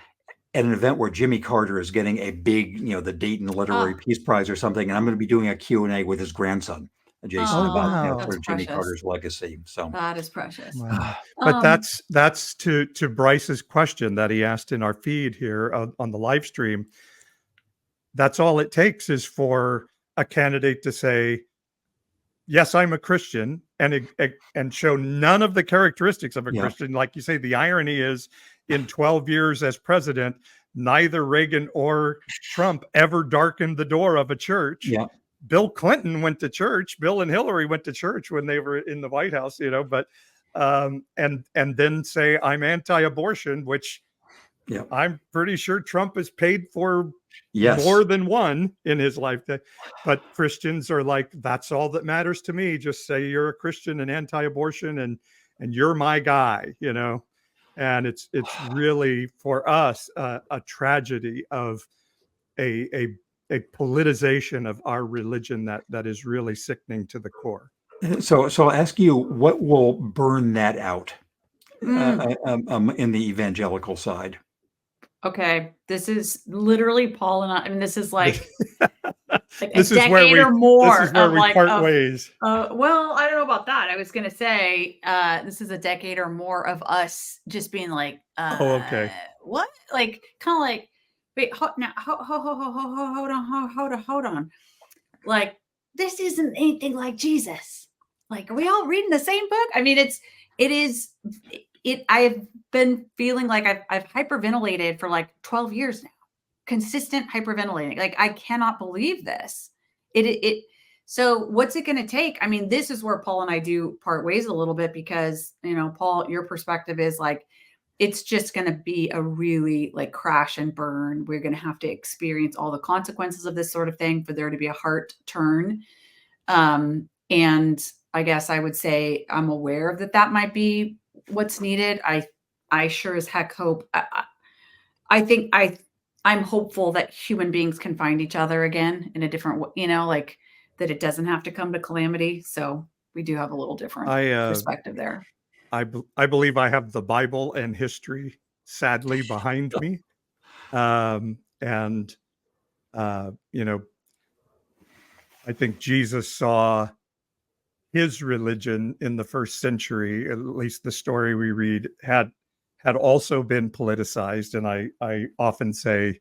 Speaker 5: an event where Jimmy Carter is getting a big, the Dayton Literary Peace Prize or something. And I'm going to be doing a Q&A with his grandson, Jason, about sort of Jimmy Carter's legacy. So
Speaker 4: that is precious.
Speaker 3: Wow. But that's to Bryce's question that he asked in our feed here on the live stream. That's all it takes is for a candidate to say, yes, I'm a Christian, and show none of the characteristics of a Christian. Like you say, the irony is in 12 years as president, neither Reagan or Trump ever darkened the door of a church.
Speaker 5: Yeah.
Speaker 3: Bill Clinton went to church. Bill and Hillary went to church when they were in the White House, but and then say I'm anti-abortion, which I'm pretty sure Trump has paid for more than one in his lifetime. But Christians are like, that's all that matters to me. Just say you're a Christian and anti-abortion and you're my guy, And it's really for us a tragedy of a politicization of our religion that is really sickening to the core.
Speaker 5: So I'll ask you, what will burn that out in the evangelical side?
Speaker 4: Okay, this is literally Paul and I mean, this is like,
Speaker 3: this is where we part ways.
Speaker 4: Well, I don't know about that. I was going to say, this is a decade or more of us just being like, what? Like, kind of like, wait, hold on. Like, this isn't anything like Jesus. Like, are we all reading the same book? I mean, I have been feeling like I've hyperventilated for like 12 years now, consistent hyperventilating. Like, I cannot believe this. So what's it going to take? I mean, this is where Paul and I do part ways a little bit because, Paul, your perspective is like, it's just going to be a really like crash and burn. We're going to have to experience all the consequences of this sort of thing for there to be a heart turn. And I guess I would say I'm aware of that might be what's needed. I sure as heck hope. I think I'm hopeful that human beings can find each other again in a different way, like that it doesn't have to come to calamity. So we do have a little different perspective there.
Speaker 3: I believe I have the Bible and history sadly behind me. I think Jesus saw his religion in the first century, at least the story we read, had also been politicized. And I often say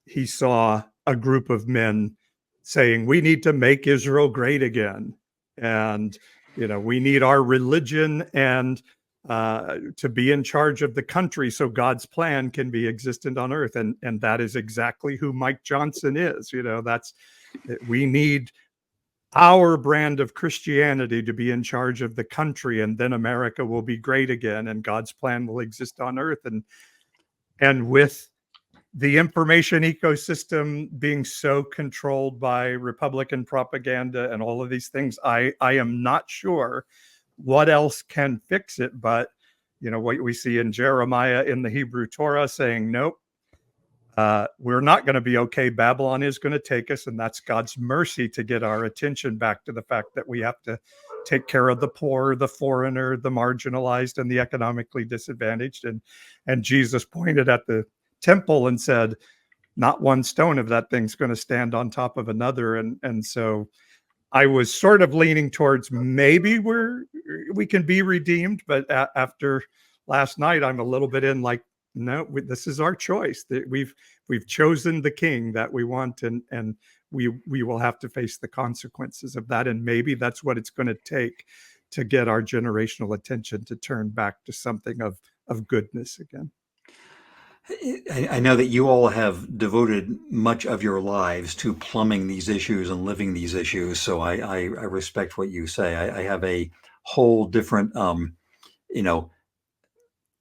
Speaker 3: he saw a group of men saying, we need to make Israel great again. And, we need our religion and to be in charge of the country so God's plan can be existent on earth. And that is exactly who Mike Johnson is. We need our brand of Christianity to be in charge of the country, and then America will be great again and God's plan will exist on earth. And with the information ecosystem being so controlled by Republican propaganda and all of these things, I am not sure what else can fix it. But, what we see in Jeremiah in the Hebrew Torah saying, nope, we're not going to be okay. Babylon is going to take us. And that's God's mercy to get our attention back to the fact that we have to take care of the poor, the foreigner, the marginalized, and the economically disadvantaged. And Jesus pointed at the temple and said, not one stone of that thing's going to stand on top of another. And so I was sort of leaning towards maybe we can be redeemed. But after last night, I'm a little bit in like, no, this is our choice. That we've chosen the king that we want, and we will have to face the consequences of that. And maybe that's what it's going to take to get our generational attention to turn back to something of goodness again.
Speaker 5: I know that you all have devoted much of your lives to plumbing these issues and living these issues. So I respect what you say. I have a whole different,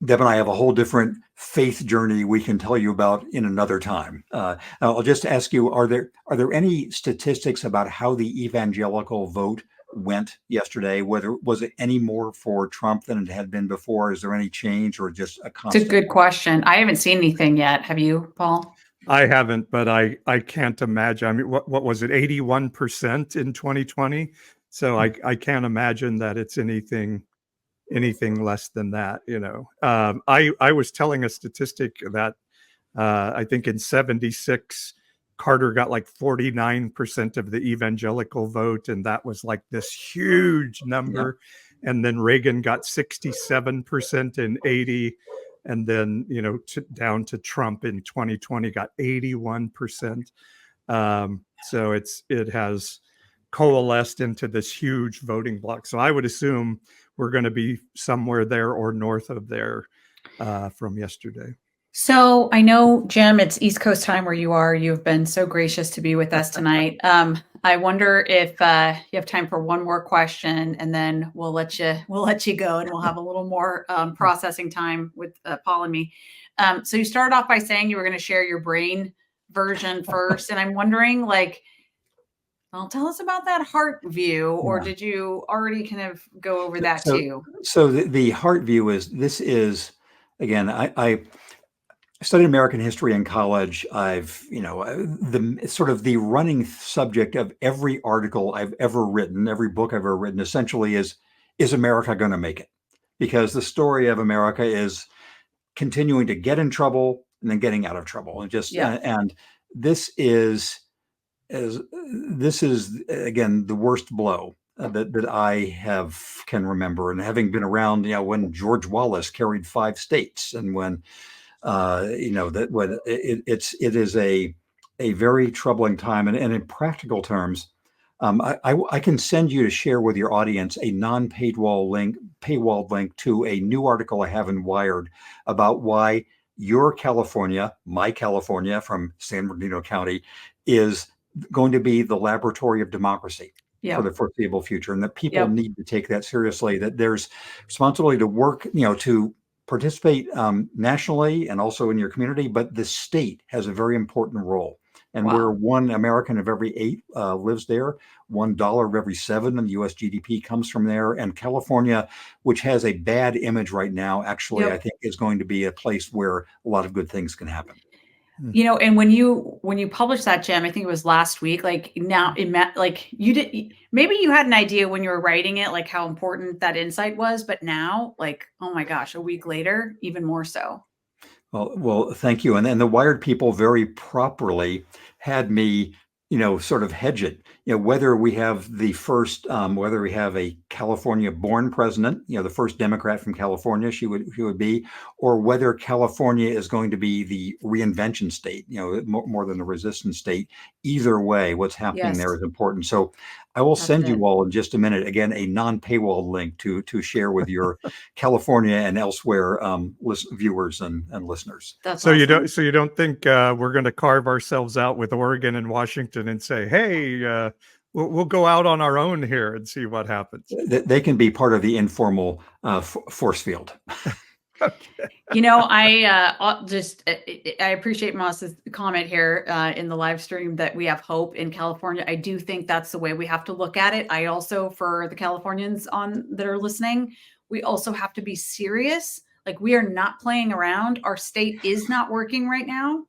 Speaker 5: Deb and I have a whole different faith journey we can tell you about in another time. I'll just ask you: are there any statistics about how the evangelical vote went yesterday? Whether was it any more for Trump than it had been before? Is there any change, or just a constant?
Speaker 4: It's a good question. I haven't seen anything yet. Have you, Paul?
Speaker 3: I haven't, but I can't imagine. I mean, what was it? 81% in 2020. So I can't imagine that it's anything less than that. I was telling a statistic that I think in 76, Carter got like 49% of the evangelical vote, and that was like this huge number. Yeah. And then Reagan got 67% in 80. And then, down to Trump in 2020 got 81%. So it has coalesced into this huge voting block. So I would assume we're going to be somewhere there or north of there from yesterday.
Speaker 4: So I know, Jim, it's East Coast time where you are. You've been so gracious to be with us tonight. I wonder if you have time for one more question, and then we'll let you go, and we'll have a little more processing time with Paul and me. So you started off by saying you were going to share your brain version first, and I'm wondering, well, tell us about that heart view, or did you already kind of go over that too?
Speaker 5: So the heart view is again, I studied American history in college. I've, the sort of the running subject of every article I've ever written, every book I've ever written, essentially is America going to make it? Because the story of America is continuing to get in trouble and then getting out of trouble, and and this is again the worst blow that I can remember, and having been around, when George Wallace carried 5 states, and when that when it is a very troubling time, and in practical terms, I can send you to share with your audience a paywalled link to a new article I have in Wired about why your California, my California from San Bernardino County, is going to be the laboratory of democracy for the foreseeable future, and that people need to take that seriously. That there's responsibility to work, to participate nationally and also in your community, but the state has a very important role. And where 1 American of every 8 lives there, $1 of every 7 in the U.S. GDP comes from there. And California, which has a bad image right now, actually, I think is going to be a place where a lot of good things can happen.
Speaker 4: And when you published that, Jim, I think it was last week, now it meant maybe you had an idea when you were writing it, how important that insight was, but now oh my gosh, a week later, even more so.
Speaker 5: Well, thank you. And the Wired people very properly had me, sort of hedge it, whether we have the first, whether we have a California born president, the first Democrat from California, she would be, or whether California is going to be the reinvention state, more than the resistance state. Either way, what's happening there is important. So I will send you all in just a minute, again, a non-paywalled link to share with your California and elsewhere viewers and listeners.
Speaker 4: That's
Speaker 3: so
Speaker 4: awesome.
Speaker 3: You don't think we're going to carve ourselves out with Oregon and Washington and say, hey, we'll go out on our own here and see what happens?
Speaker 5: They can be part of the informal force field.
Speaker 3: Okay.
Speaker 4: I appreciate Moss's comment here in the live stream that we have hope in California. I do think that's the way we have to look at it. I also, for the Californians that are listening, we also have to be serious. We are not playing around. Our state is not working right now.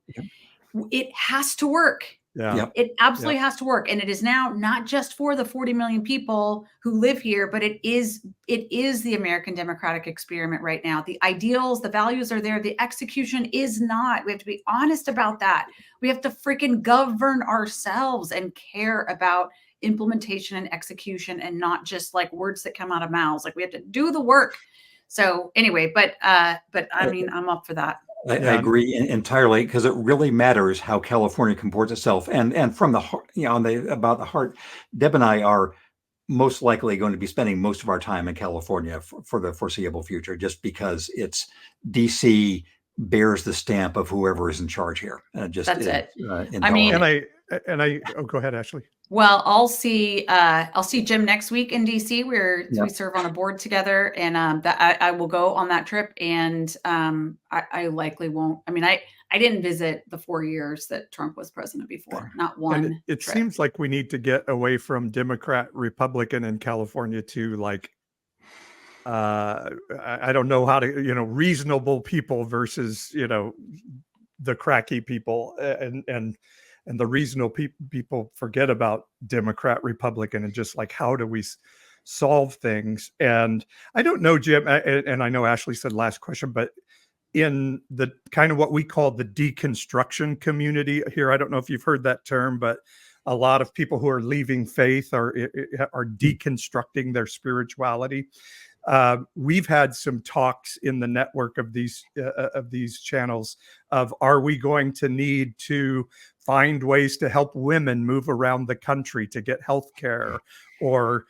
Speaker 4: It has to work.
Speaker 3: Yeah.
Speaker 4: It absolutely has to work. And it is now not just for the 40 million people who live here, but it is the American democratic experiment right now. The ideals, the values are there. The execution is not. We have to be honest about that. We have to freaking govern ourselves and care about implementation and execution, and not just words that come out of mouths. We have to do the work. So anyway, but I mean, I'm up for that.
Speaker 5: I agree entirely, because it really matters how California comports itself. And from the heart, about the heart, Deb and I are most likely going to be spending most of our time in California for the foreseeable future, just because it's DC bears the stamp of whoever is in charge here.
Speaker 4: That's it.
Speaker 5: I mean,
Speaker 3: and I go ahead, Ashley.
Speaker 4: Well, I'll see Jim next week in DC. We serve on a board together, and that I will go on that trip. And I likely won't. I mean, I didn't visit the 4 years that Trump was president before. Not one.
Speaker 3: And it
Speaker 4: trip.
Speaker 3: seems like we need to get away from Democrat, Republican in California to like, I don't know how to, reasonable people versus, the cracky people, and the reasonable people forget about Democrat, Republican, and just like, how do we solve things? And I don't know, Jim, and I know Ashley said last question, but in the kind of what we call the deconstruction community here, I don't know if you've heard that term, but a lot of people who are leaving faith are deconstructing their spirituality. We've had some talks in the network of these channels of, are we going to need to find ways to help women move around the country to get health care, or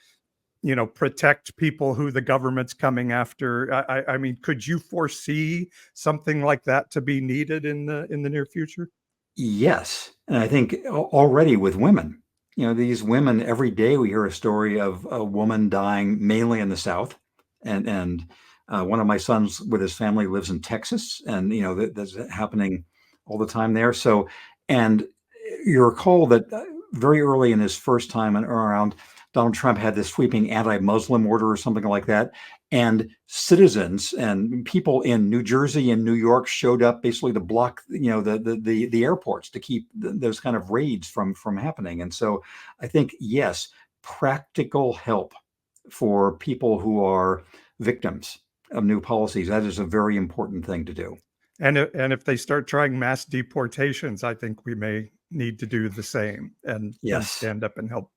Speaker 3: protect people who the government's coming after? I mean, could you foresee something like that to be needed in the near future?
Speaker 5: Yes. And I think already with women, these women, every day we hear a story of a woman dying, mainly in the South. And one of my sons with his family lives in Texas, and, that's happening all the time there. So, and you recall that very early in his first time around, Donald Trump had this sweeping anti-Muslim order or something like that. And citizens and people in New Jersey and New York showed up basically to block, the airports, to keep those kind of raids from happening. And so I think, yes, practical help for people who are victims of new policies, that is a very important thing to do.
Speaker 3: And if they start trying mass deportations, I think we may need to do the same and stand up and help.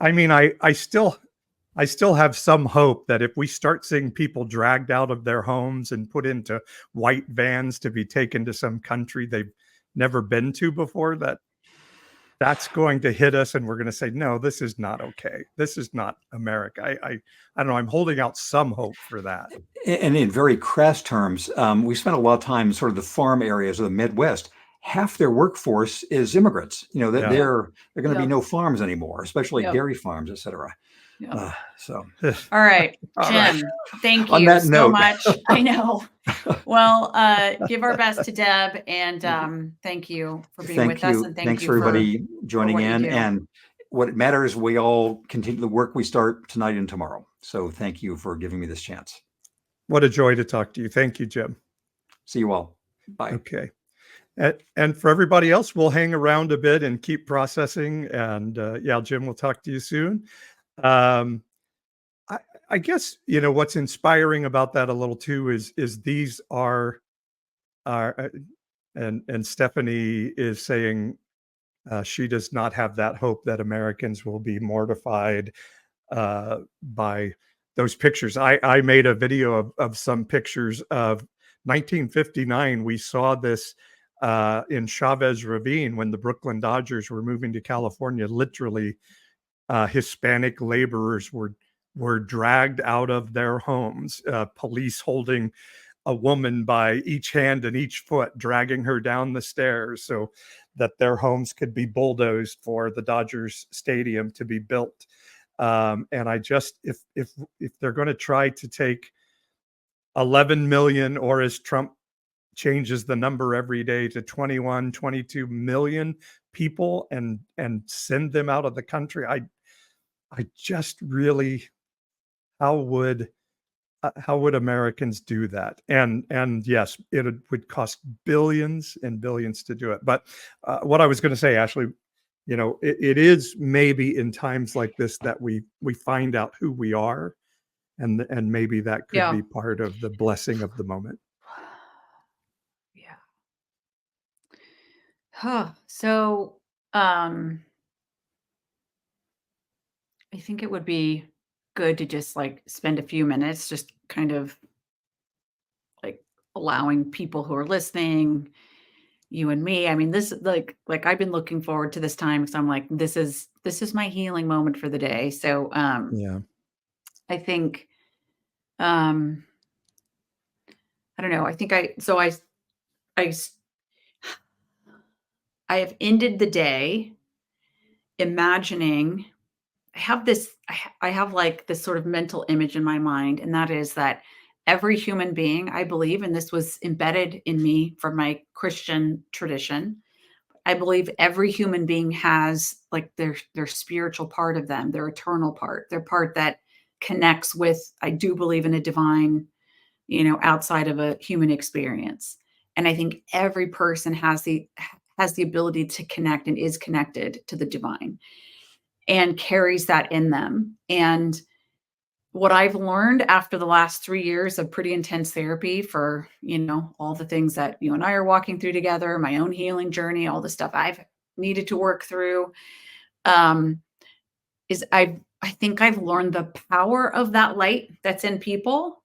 Speaker 3: I mean, I still have some hope that if we start seeing people dragged out of their homes and put into white vans to be taken to some country they've never been to before, that's going to hit us, and we're going to say, no, this is not okay. This is not America. I don't know. I'm holding out some hope for that.
Speaker 5: And in very crass terms, we spent a lot of time in sort of the farm areas of the Midwest. Half their workforce is immigrants. There are going to be no farms anymore, especially dairy farms, et cetera.
Speaker 4: All right, Jim, thank you so much. I know. Well, give our best to Deb, and thank you for being with us. And
Speaker 5: thanks for everybody joining in. And what matters, we all continue the work we start tonight and tomorrow. So thank you for giving me this chance.
Speaker 3: What a joy to talk to you. Thank you, Jim. See you all. Bye. Okay. And for everybody else, we'll hang around a bit and keep processing. And Jim, we'll talk to you soon. I guess, what's inspiring about that a little too is these are and Stephanie is saying she does not have that hope that Americans will be mortified by those pictures. I made a video of some pictures of 1959. We saw this in Chavez Ravine when the Brooklyn Dodgers were moving to California. Literally, Hispanic laborers were dragged out of their homes, police holding a woman by each hand and each foot, dragging her down the stairs so that their homes could be bulldozed for the Dodgers stadium to be built. And I just, if they're going to try to take 11 million, or as Trump changes the number every day to 21, 22 million people and send them out of the country, I just really, how would Americans do that? And yes, it would cost billions and billions to do it. But what I was going to say, Ashley, it is maybe in times like this that we find out who we are, and maybe that could be part of the blessing of the moment.
Speaker 4: Yeah. So I think it would be good to just spend a few minutes just kind of allowing people who are listening, you and me. I mean, this like I've been looking forward to this time because I'm like, this is my healing moment for the day. So I think I don't know. I think I have ended the day imagining, I have like this sort of mental image in my mind, and that is that every human being, I believe, and this was embedded in me from my Christian tradition, I believe every human being has like their spiritual part of them, their eternal part, their part that connects with, I do believe in a divine, outside of a human experience. And I think every person has the ability to connect and is connected to the divine and carries that in them. And what I've learned after the last 3 years of pretty intense therapy for, all the things that you and I are walking through together, my own healing journey, all the stuff I've needed to work through, um, is I think I've learned the power of that light that's in people,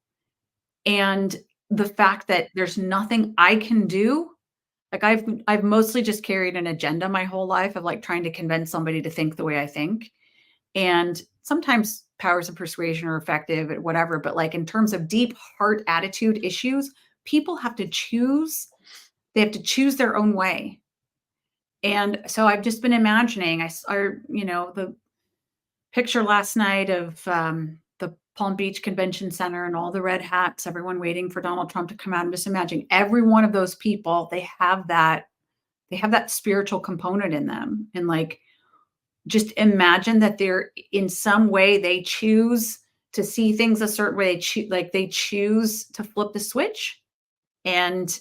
Speaker 4: and the fact that there's nothing I can do. Like I've mostly just carried an agenda my whole life of like trying to convince somebody to think the way I think. And sometimes powers of persuasion are effective at whatever, but like in terms of deep heart attitude issues, people have to choose. They have to choose their own way. And so I've just been imagining, the picture last night of the Palm Beach Convention Center and all the red hats, everyone waiting for Donald Trump to come out. I'm just imagining every one of those people, they have that spiritual component in them. And like, just imagine that they're in some way they choose to see things a certain way. They choose to flip the switch and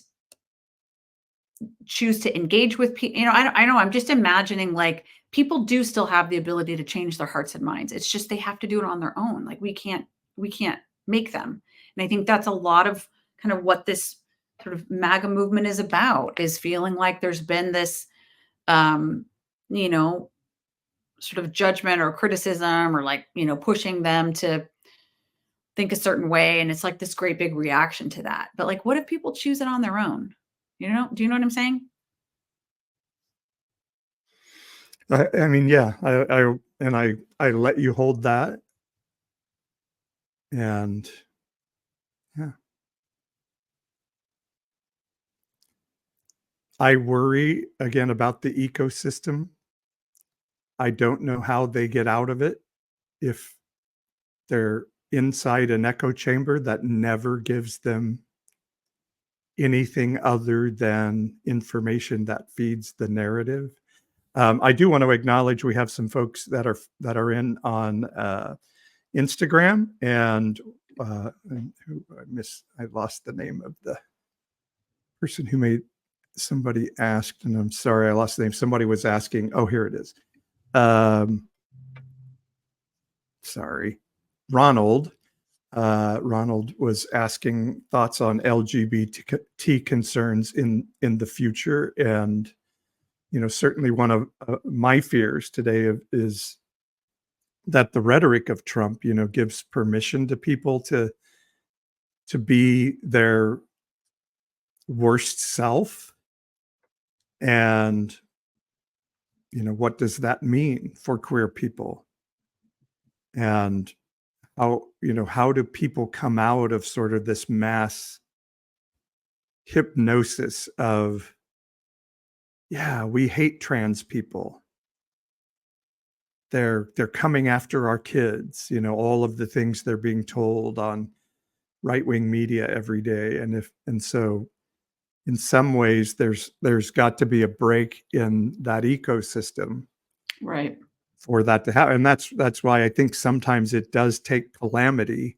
Speaker 4: choose to engage with people. I know I'm just imagining like people do still have the ability to change their hearts and minds. It's just they have to do it on their own. Like we can't make them. And I think that's a lot of kind of what this sort of MAGA movement is about, is feeling like there's been this, sort of judgment or criticism or like, pushing them to think a certain way. And it's like this great big reaction to that. But like, what if people choose it on their own? Do you know what I'm saying?
Speaker 3: I mean, yeah, I let you hold that. And yeah, I worry again about the ecosystem. I don't know how they get out of it if they're inside an echo chamber that never gives them anything other than information that feeds the narrative. I do want to acknowledge we have some folks that are in on Instagram, and who I lost the name of the person who made. Somebody asked, and I'm sorry I lost the name. Somebody was asking. Oh, here it is. Sorry, Ronald. Ronald was asking thoughts on LGBT concerns in the future, and certainly one of my fears today is that the rhetoric of Trump, gives permission to people to be their worst self, and what does that mean for queer people, and how do people come out of sort of this mass hypnosis of, yeah, we hate trans people. They're coming after our kids, all of the things they're being told on right-wing media every day. And so in some ways there's got to be a break in that ecosystem.
Speaker 4: Right.
Speaker 3: For that to happen. And that's why I think sometimes it does take calamity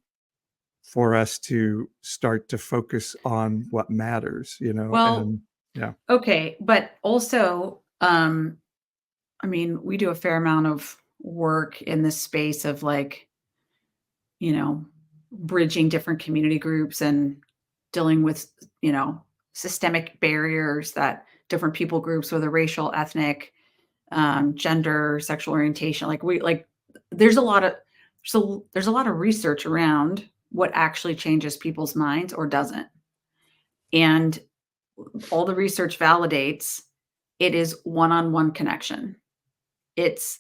Speaker 3: for us to start to focus on what matters,
Speaker 4: Well,
Speaker 3: and yeah.
Speaker 4: Okay. But also, we do a fair amount of work in this space of like, bridging different community groups and dealing with, systemic barriers that different people groups, whether racial, ethnic, gender, sexual orientation, there's a lot of research around what actually changes people's minds or doesn't. And all the research validates it is one-on-one connection. It's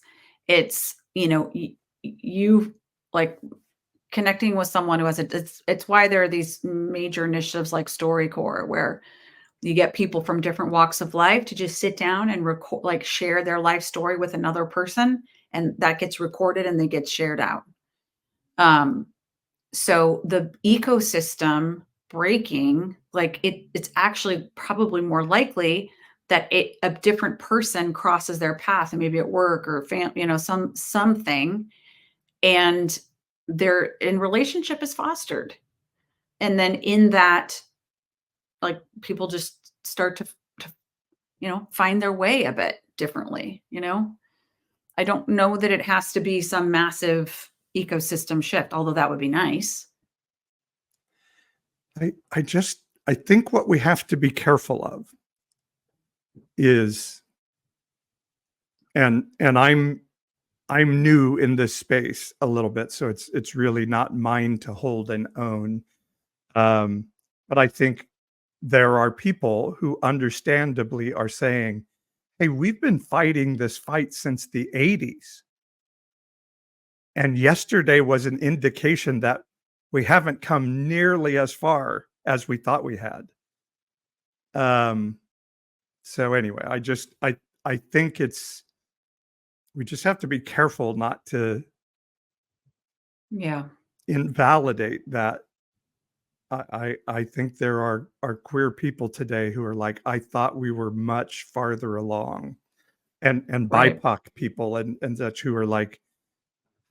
Speaker 4: you like connecting with someone who has it's why there are these major initiatives like StoryCorps, where You get people from different walks of life to just sit down and record, like share their life story with another person, and that gets recorded and they get shared out. So the ecosystem breaking, like it's actually probably more likely that a different person crosses their path, and maybe at work or something, and their relationship is fostered. And then in that, like, people just start to find their way a bit differently. I don't know that it has to be some massive ecosystem shift, although that would be nice.
Speaker 3: I think what we have to be careful of is, and I'm new in this space a little bit, so it's really not mine to hold and own. But I think there are people who understandably are saying, hey, we've been fighting this fight since the 80s. And yesterday was an indication that we haven't come nearly as far as we thought we had. So anyway, I think we just have to be careful not to invalidate that. I think there are queer people today who are like, I thought we were much farther along, and
Speaker 4: Right.
Speaker 3: BIPOC people and such who are like,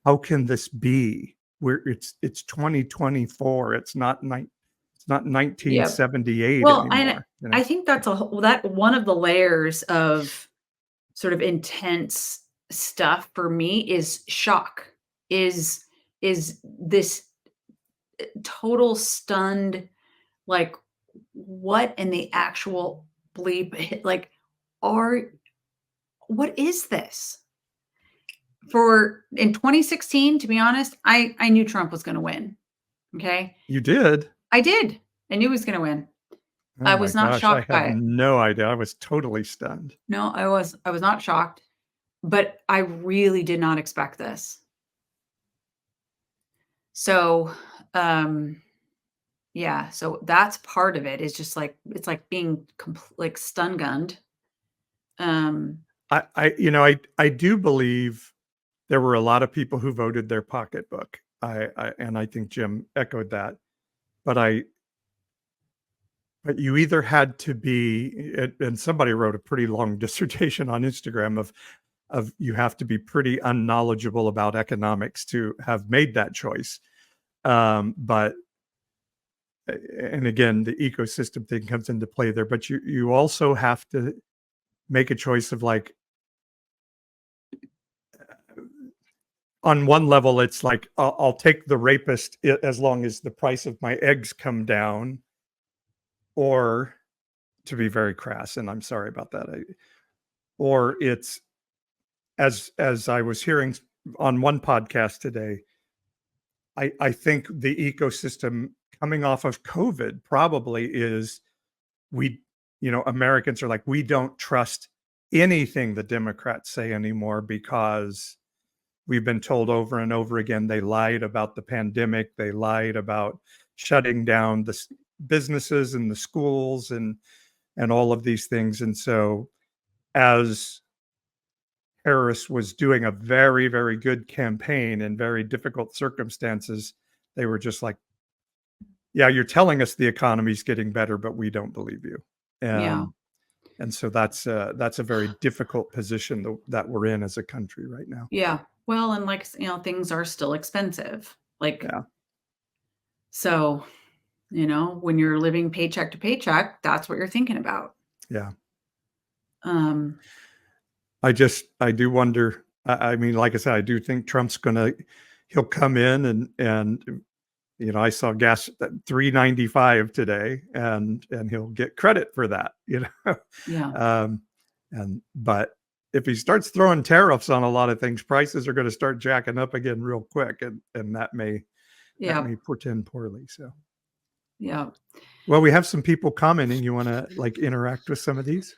Speaker 3: how can this be? It's 2024. It's not 1978
Speaker 4: Well,
Speaker 3: anymore.
Speaker 4: I think that's that one of the layers of sort of intense stuff for me is shock. Is this total stunned, like, what in the actual bleep, like, what is this? In 2016, to be honest, I knew Trump was going to win. Okay.
Speaker 3: You did?
Speaker 4: I did. I knew he was going to win. I
Speaker 3: Oh my
Speaker 4: was not
Speaker 3: gosh, I
Speaker 4: shocked by
Speaker 3: had
Speaker 4: it.
Speaker 3: no idea. I was totally stunned.
Speaker 4: No, I was not shocked, but I really did not expect this. So, yeah, so that's part of it, is just like, it's like being like stun gunned.
Speaker 3: I do believe there were a lot of people who voted their pocketbook. And I think Jim echoed that. But you either had to be, and somebody wrote a pretty long dissertation on Instagram of you have to be pretty unknowledgeable about economics to have made that choice. But and again, the ecosystem thing comes into play there. But you also have to make a choice of, like, on one level, it's like, I'll take the rapist as long as the price of my eggs come down, or, to be very crass, and I'm sorry about that, or it's, as I was hearing on one podcast today, I think the ecosystem coming off of COVID probably is, Americans are like, we don't trust anything the Democrats say anymore, because we've been told over and over again they lied about the pandemic, they lied about shutting down the businesses and the schools and all of these things. And so, as Harris was doing a very, very good campaign in very difficult circumstances, they were just like, yeah, you're telling us the economy's getting better, but we don't believe you. And so that's a very difficult position that we're in as a country right now.
Speaker 4: Yeah. Well, and, like, things are still expensive. Like,
Speaker 3: Yeah.
Speaker 4: So, when you're living paycheck to paycheck, that's what you're thinking about.
Speaker 3: Yeah.
Speaker 4: Um,
Speaker 3: I do wonder. I mean, like I said, I do think Trump's he'll come in and I saw gas at $3.95 today, and he'll get credit for that.
Speaker 4: Yeah.
Speaker 3: But if he starts throwing tariffs on a lot of things, prices are going to start jacking up again real quick, and that may portend poorly. So,
Speaker 4: Yeah.
Speaker 3: Well, we have some people commenting. You want to, like, interact with some of these?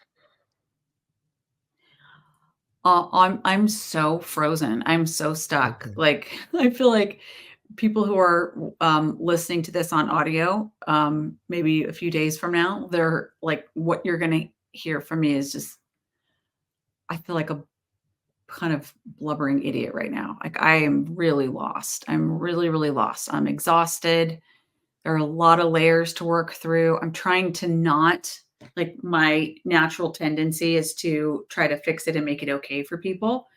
Speaker 4: I'm so frozen. I'm so stuck.
Speaker 3: Okay.
Speaker 4: Like, I feel like people who are listening to this on audio, maybe a few days from now, they're like, what you're going to hear from me is just, I feel like a kind of blubbering idiot right now. Like I am really lost. I'm really, really lost. I'm exhausted. There are a lot of layers to work through. I'm trying to not, like, my natural tendency is to try to fix it and make it okay for people.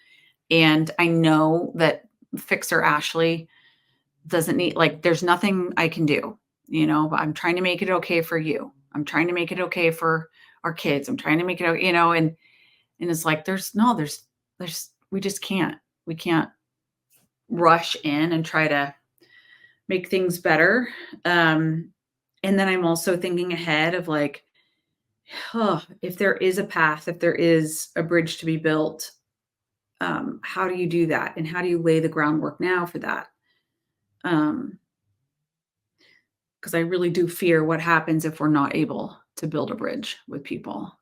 Speaker 4: And I know that Fixer Ashley doesn't need, like, there's nothing I can do, but I'm trying to make it okay for you. I'm trying to make it okay for our kids. I'm trying to make it, and it's like, we just can't, we can't rush in and try to make things better. And then I'm also thinking ahead of like, if there is a path, if there is a bridge to be built, how do you do that? And how do you lay the groundwork now for that? Because I really do fear what happens if we're not able to build a bridge with people.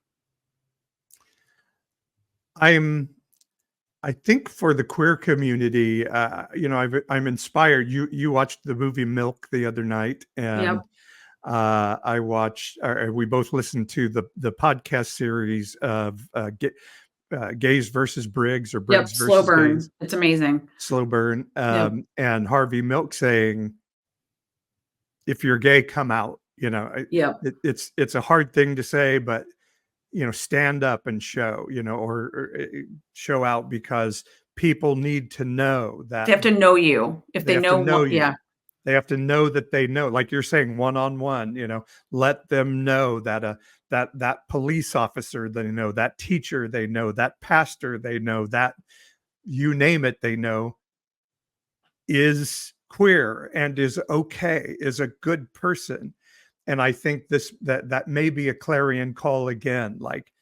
Speaker 3: I think for the queer community, I'm inspired. You watched the movie Milk the other night, and
Speaker 4: Yep.
Speaker 3: I watched. We both listened to the podcast series of Gays versus Briggs, or Briggs versus
Speaker 4: Slow burn.
Speaker 3: Gays.
Speaker 4: It's amazing.
Speaker 3: Slow burn. And Harvey Milk saying, if you're gay, come out. It's a hard thing to say, but stand up and show, or show out, because people need to know that
Speaker 4: they have to know you. If they know
Speaker 3: you.
Speaker 4: Yeah.
Speaker 3: They have to know that they know, like you're saying, one-on-one, let them know that that police officer, they know, that teacher, they know, that pastor, they know, that you name it, they know, is queer and is okay, is a good person. And I think that may be a clarion call again, like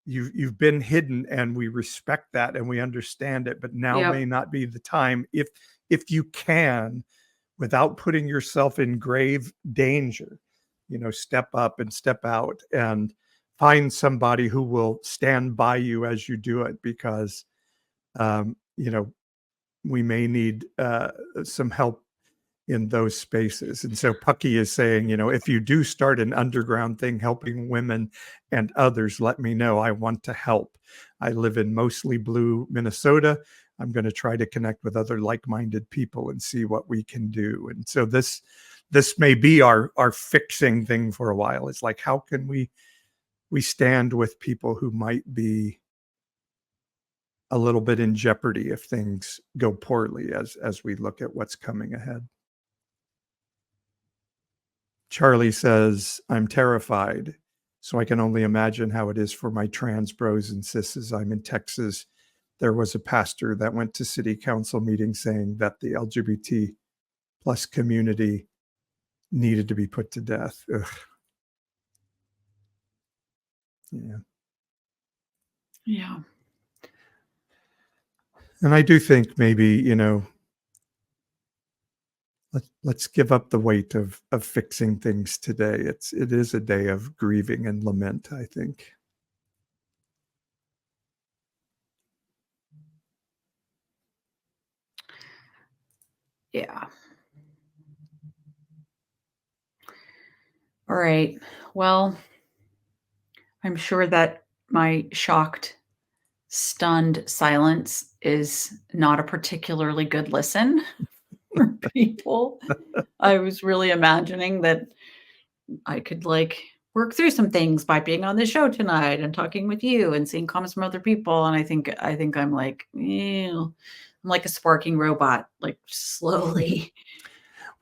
Speaker 3: you've been hidden, and we respect that and we understand it, but now may not be the time, if you can, without putting yourself in grave danger, step up and step out and find somebody who will stand by you as you do it, because we may need some help in those spaces. And so Pucky is saying, if you do start an underground thing helping women and others, let me know. I want to help. I live in mostly blue Minnesota. I'm going to try to connect with other like-minded people and see what we can do. And so this may be our fixing thing for a while. It's like, how can we stand with people who might be a little bit in jeopardy if things go poorly as we look at what's coming ahead. Charlie says, I'm terrified, so I can only imagine how it is for my trans bros and sis. I'm in Texas. There was a pastor that went to city council meetings saying that the LGBT plus community needed to be put to death. Ugh.
Speaker 4: Yeah.
Speaker 3: And I do think maybe, let's give up the weight of fixing things today. It is a day of grieving and lament, I think.
Speaker 4: Yeah. All right. Well, I'm sure that my shocked, stunned silence is not a particularly good listen for people. I was really imagining that I could work through some things by being on the show tonight and talking with you and seeing comments from other people. And I think I'm like, I'm like a sparking robot, like slowly.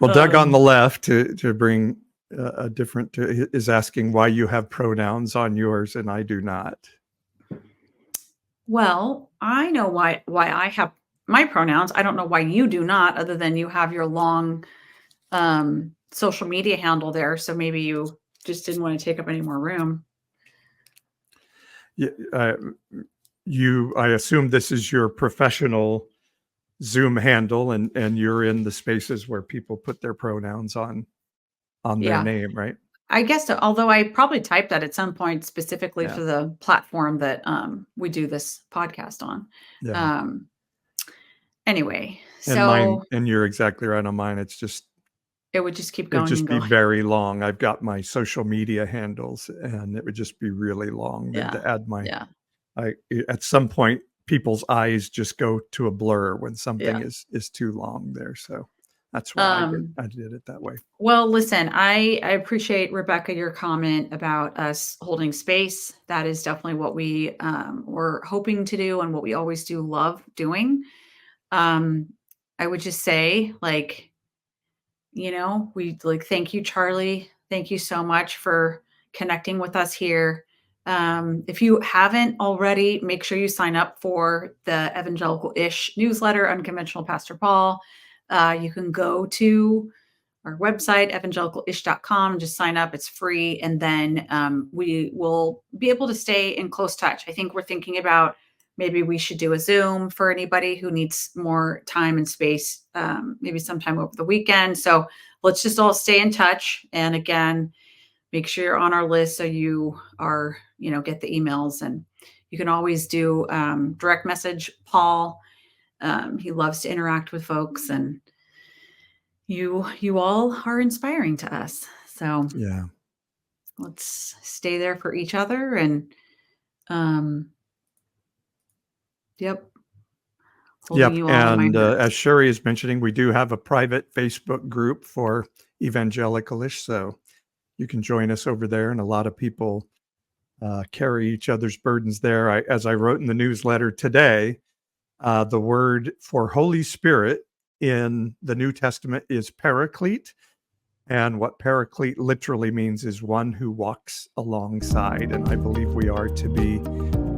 Speaker 3: Well, Doug on the left to bring a different is asking why you have pronouns on yours and I do not.
Speaker 4: Well, I know why I have my pronouns. I don't know why you do not, other than you have your long social media handle there. So maybe you just didn't want to take up any more room.
Speaker 3: Yeah, I assume this is your professional Zoom handle, and you're in the spaces where people put their pronouns on their name, right?
Speaker 4: I guess so, although I probably typed that at some point specifically for the platform that we do this podcast on.
Speaker 3: Yeah.
Speaker 4: Anyway,
Speaker 3: And mine,
Speaker 4: So
Speaker 3: and you're exactly right on mine. It's just,
Speaker 4: it would just keep
Speaker 3: it would
Speaker 4: going
Speaker 3: just
Speaker 4: and
Speaker 3: be
Speaker 4: going.
Speaker 3: very long. I've got my social media handles, and it would just be really long. Then
Speaker 4: Yeah.
Speaker 3: to add my,
Speaker 4: Yeah.
Speaker 3: at some point, people's eyes just go to a blur when something
Speaker 4: Yeah.
Speaker 3: is too long there. So that's why I did it that way.
Speaker 4: Well, listen, I appreciate, Rebecca, your comment about us holding space. That is definitely what we were hoping to do and what we always do love doing. I would just say, like, we like, thank you, Charlie. Thank you so much for connecting with us here. If you haven't already, make sure you sign up for the Evangelical-ish newsletter, Unconventional Pastor Paul. You can go to our website, evangelicalish.com, just sign up. It's free. And then we will be able to stay in close touch. I think we're thinking about maybe we should do a Zoom for anybody who needs more time and space, maybe sometime over the weekend. So let's just all stay in touch. And again, make sure you're on our list so you are, get the emails. And you can always do direct message Paul. He loves to interact with folks, and you all are inspiring to us. So
Speaker 3: Yeah.
Speaker 4: let's stay there for each other. And yep. Holding you all in my
Speaker 3: And
Speaker 4: heart.
Speaker 3: as Sherry is mentioning, we do have a private Facebook group for Evangelicalish. So you can join us over there. And a lot of people carry each other's burdens there. As I wrote in the newsletter today, the word for Holy Spirit in the New Testament is paraclete. And what paraclete literally means is one who walks alongside. And I believe we are to be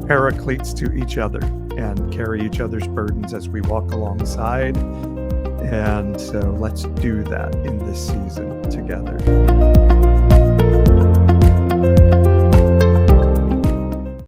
Speaker 3: paracletes to each other and carry each other's burdens as we walk alongside. And so let's do that in this season together.